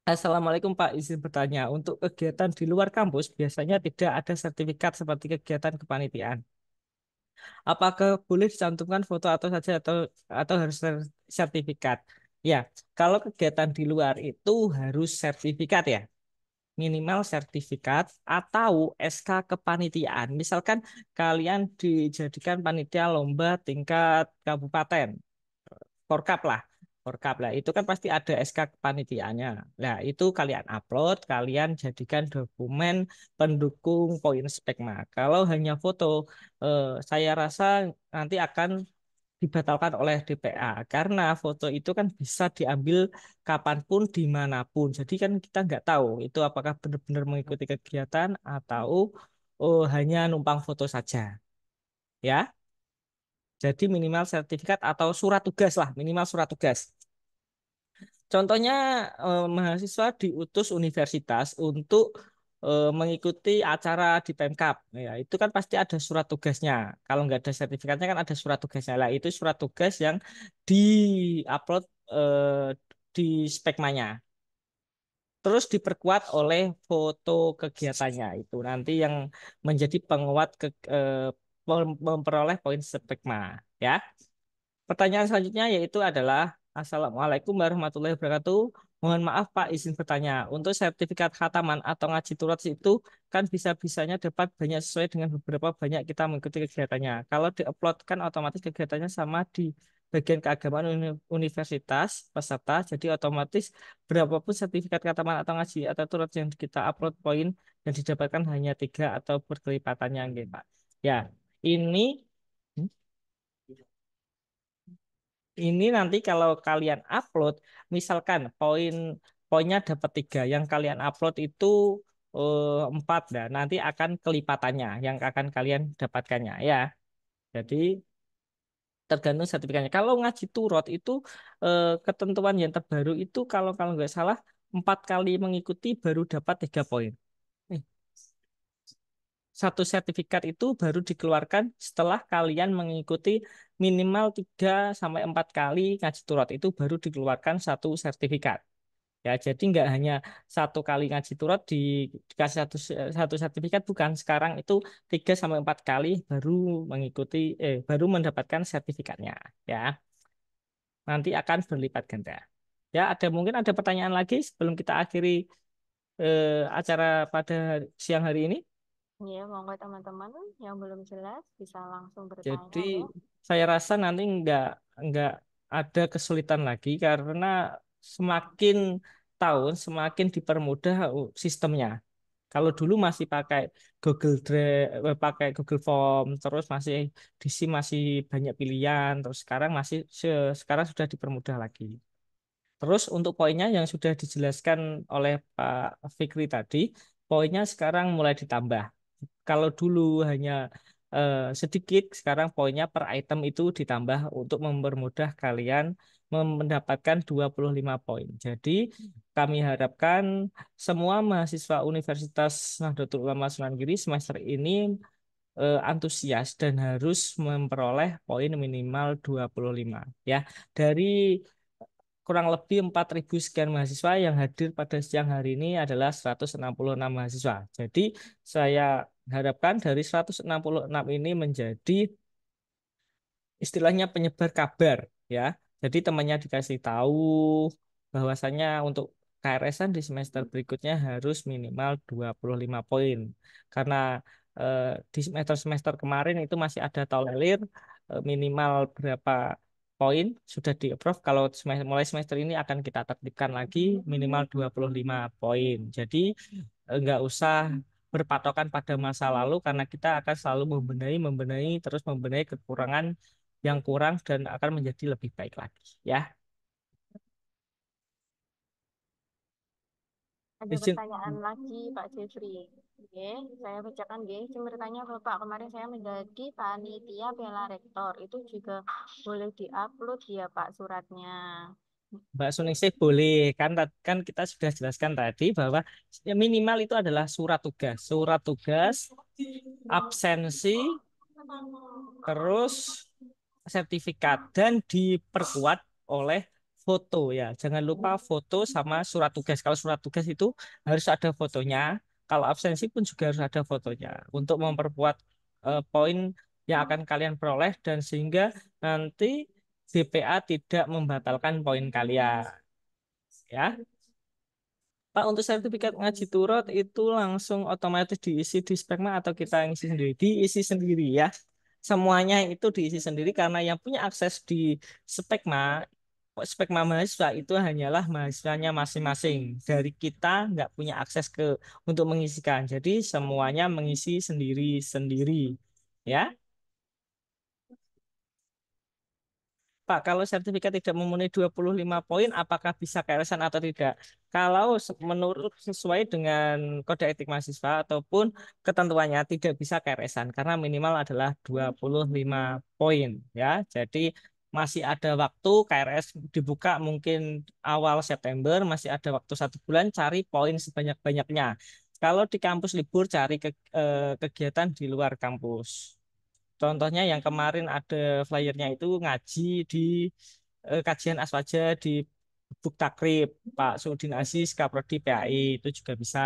S4: Assalamualaikum Pak, izin bertanya. Untuk kegiatan di luar kampus biasanya tidak ada sertifikat seperti kegiatan kepanitiaan. Apakah boleh dicantumkan foto atau harus sertifikat? Ya, kalau kegiatan di luar itu harus sertifikat ya. Minimal sertifikat atau SK kepanitiaan. Misalkan kalian dijadikan panitia lomba tingkat kabupaten, Forkap lah. Forkap lah. Itu kan pasti ada SK kepanitiaannya. Nah, itu kalian upload, kalian jadikan dokumen pendukung poin spekma. Kalau hanya foto, saya rasa nanti akan dibatalkan oleh DPA karena foto itu kan bisa diambil kapanpun dimanapun. Jadi kan kita nggak tahu itu apakah benar-benar mengikuti kegiatan atau oh, hanya numpang foto saja. Ya, jadi minimal sertifikat atau surat tugas lah, minimal surat tugas. Contohnya mahasiswa diutus universitas untuk mengikuti acara di Pemkab. Ya, itu kan pasti ada surat tugasnya. Kalau nggak ada sertifikatnya kan ada surat tugasnya. Lah, itu surat tugas yang di-upload di Spekmanya. Terus diperkuat oleh foto kegiatannya itu nanti yang menjadi penguat memperoleh poin Spekma. Ya. Pertanyaan selanjutnya yaitu adalah Assalamualaikum warahmatullahi wabarakatuh. Mohon maaf Pak, izin bertanya. Untuk sertifikat khataman atau ngaji turat itu kan bisa-bisanya dapat banyak sesuai dengan beberapa banyak kita mengikuti kegiatannya. Kalau diupload kan otomatis kegiatannya sama di bagian keagamaan universitas peserta. Jadi otomatis berapapun sertifikat khataman atau ngaji atau turat yang kita upload poin dan didapatkan hanya 3 atau berkelipatannya, gitu, Pak. Ya, ini ini nanti kalau kalian upload, misalkan poinnya dapat 3, yang kalian upload itu 4, dan nanti akan kelipatannya yang akan kalian dapatkannya ya. Jadi tergantung sertifikatnya. Kalau ngaji turot itu ketentuan yang terbaru itu kalau kalau nggak salah 4 kali mengikuti baru dapat 3 poin. Eh, Satu sertifikat itu baru dikeluarkan setelah kalian mengikuti minimal 3 sampai 4 kali ngaji turat itu baru dikeluarkan satu sertifikat. Ya, jadi nggak hanya 1 kali ngaji turat dikasih satu sertifikat, bukan. Sekarang itu 3 sampai 4 kali baru baru mendapatkan sertifikatnya. Ya, nanti akan berlipat ganda. Ya, mungkin ada pertanyaan lagi sebelum kita akhiri acara pada siang hari ini.
S1: Ya, monggo teman-teman yang belum jelas bisa langsung
S4: Jadi
S1: bertanya ya.
S4: saya rasa nanti nggak ada kesulitan lagi karena semakin tahun semakin dipermudah sistemnya. Kalau dulu masih pakai Google Drive, pakai Google Form, terus masih banyak pilihan, terus sekarang sudah dipermudah lagi. Terus untuk poinnya yang sudah dijelaskan oleh Pak Fikri tadi, poinnya sekarang mulai ditambah. Kalau dulu hanya sedikit, sekarang poinnya per item itu ditambah untuk mempermudah kalian mendapatkan 25 poin. Jadi kami harapkan semua mahasiswa Universitas Nahdlatul Ulama Sunan Giri semester ini antusias dan harus memperoleh poin minimal 25 ya. Dari kurang lebih 4.000 sekian mahasiswa yang hadir pada siang hari ini adalah 166 mahasiswa. Jadi saya harapkan dari 166 ini menjadi istilahnya penyebar kabar ya. Jadi temannya dikasih tahu bahwasannya untuk KRS-an di semester berikutnya harus minimal 25 poin. Karena eh, di semester-semester kemarin itu masih ada tolerir minimal berapa poin sudah di-approve. Kalau mulai semester ini akan kita tertibkan lagi minimal 25 poin. Jadi nggak usah berpatokan pada masa lalu karena kita akan selalu membenahi terus membenahi kekurangan yang kurang dan akan menjadi lebih baik lagi ya.
S1: Ada
S4: Izin
S1: pertanyaan lagi Pak Jeffrey. Oke, saya bacakan nggih. Izin bertanya Bapak, kemarin saya menjadi panitia bela rektor. Itu juga boleh diupload ya Pak suratnya.
S4: Mbak Suningsih boleh kan kan kita sudah jelaskan tadi bahwa minimal itu adalah surat tugas absensi terus sertifikat dan diperkuat oleh foto ya. Jangan lupa foto sama surat tugas. Kalau surat tugas itu harus ada fotonya. Kalau absensi pun juga harus ada fotonya untuk memperkuat poin yang akan kalian peroleh dan sehingga nanti BPA tidak membatalkan poin kalian. Ya. Pak, untuk sertifikat ngaji turut itu langsung otomatis diisi di Spekma atau kita yang isi sendiri? Diisi sendiri ya. Semuanya itu diisi sendiri karena yang punya akses di Spekma, Spekma mahasiswa itu hanyalah mahasiswanya masing-masing. Dari kita nggak punya akses untuk mengisikan. Jadi semuanya mengisi sendiri-sendiri. Ya. Pak, kalau sertifikat tidak memenuhi 25 poin, apakah bisa keeresan atau tidak? Kalau menurut sesuai dengan kode etik mahasiswa ataupun ketentuannya tidak bisa keeresan karena minimal adalah 25 poin ya. Jadi masih ada waktu KRS dibuka mungkin awal September, masih ada waktu 1 bulan cari poin sebanyak-banyaknya. Kalau di kampus libur cari kegiatan di luar kampus. Contohnya yang kemarin ada flyernya itu ngaji di kajian aswaja di Buk Takrib Pak Sudin Aziz Kaprodi PAI itu juga bisa.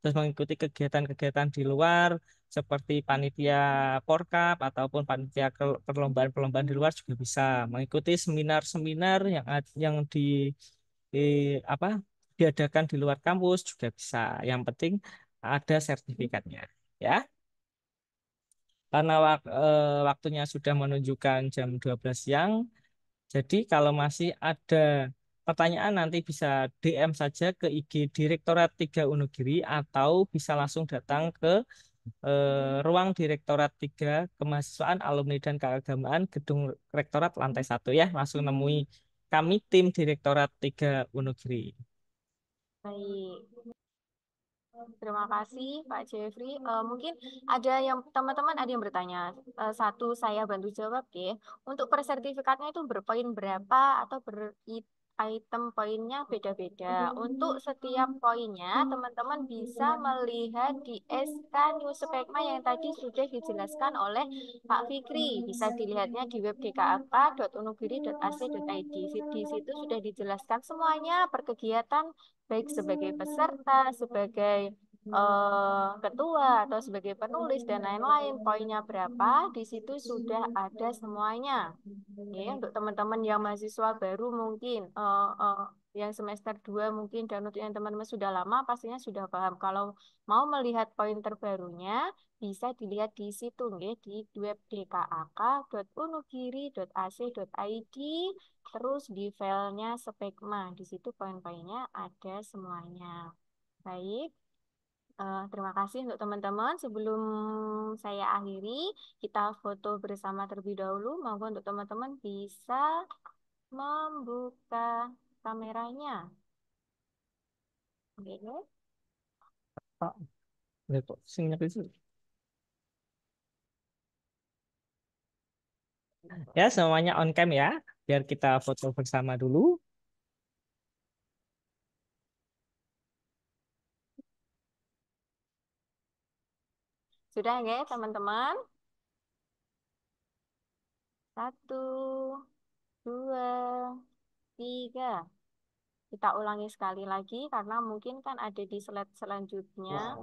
S4: Terus mengikuti kegiatan-kegiatan di luar seperti panitia Porkap ataupun panitia perlombaan-perlombaan di luar juga bisa. Mengikuti seminar-seminar yang apa diadakan di luar kampus juga bisa. Yang penting ada sertifikatnya, ya. Karena waktunya sudah menunjukkan jam 12 siang, jadi kalau masih ada pertanyaan nanti bisa DM saja ke IG Direktorat 3 Unugiri atau bisa langsung datang ke ruang Direktorat 3 Kemahasiswaan Alumni dan Keagamaan Gedung Rektorat lantai 1 ya. Langsung nemui kami tim Direktorat 3 Unugiri.
S1: Baik. Terima kasih Pak Jeffrey. Mungkin ada yang teman-teman ada yang bertanya. Satu saya bantu jawab ya. Untuk persertifikatnya itu berpoin berapa atau item poinnya beda-beda. Untuk setiap poinnya teman-teman bisa melihat di SK Newspekma yang tadi sudah dijelaskan oleh Pak Fikri. Bisa dilihatnya di web dkak.unugiri.ac.id. Di situ sudah dijelaskan semuanya perkegiatan baik sebagai peserta, sebagai ketua atau sebagai penulis dan lain-lain, poinnya berapa, di situ sudah ada semuanya. Ya, untuk teman-teman yang mahasiswa baru mungkin yang semester 2 mungkin dan untuk yang teman-teman sudah lama pastinya sudah paham. Kalau mau melihat poin terbarunya bisa dilihat di situ nggih, di web dkak.unugiri.ac.id, terus di filenya Spekma. Di situ poin-poinnya ada semuanya. Baik. Terima kasih untuk teman-teman. Sebelum saya akhiri, kita foto bersama terlebih dahulu. Monggo untuk teman-teman bisa membuka kameranya. Oke.
S4: Pak, ini kok singnya itu. Ya, semuanya on cam ya, biar kita foto bersama dulu.
S1: Sudah ya, teman-teman? Satu, dua, tiga. Kita ulangi sekali lagi karena mungkin kan ada di slide selanjutnya.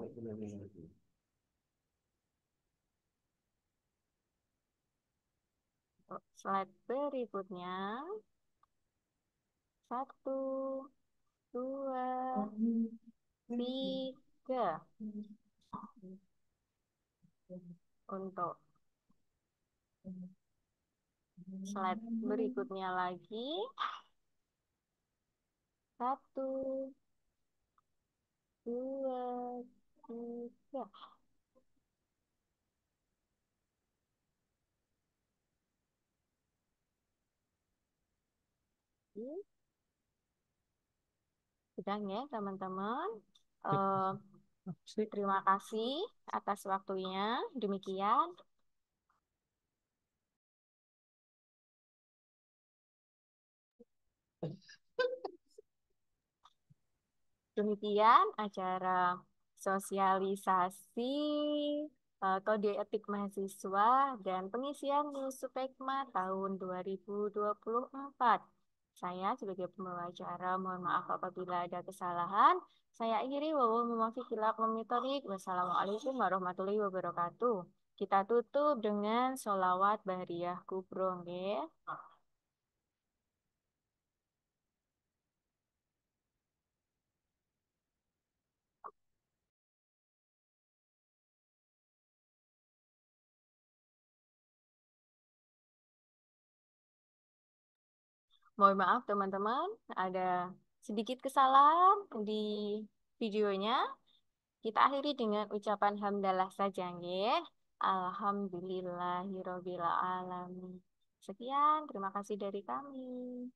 S1: Slide berikutnya. Satu, dua, tiga. Untuk slide berikutnya lagi. Satu, dua, tiga. Sudah ya, teman-teman. Eh, terima kasih atas waktunya. Demikian. Demikian acara sosialisasi kode etik mahasiswa dan pengisian Newspekma tahun 2024. Saya sebagai pembawa acara mohon maaf apabila ada kesalahan. Saya akhiri wassalamualaikum warahmatullahi wabarakatuh. Kita tutup dengan sholawat Bahriyah Kubro nggih. Mohon maaf teman-teman, ada sedikit kesalahan di videonya. Kita akhiri dengan ucapan hamdalah saja nggih. Alhamdulillahirabbil alamin. Sekian, terima kasih dari kami.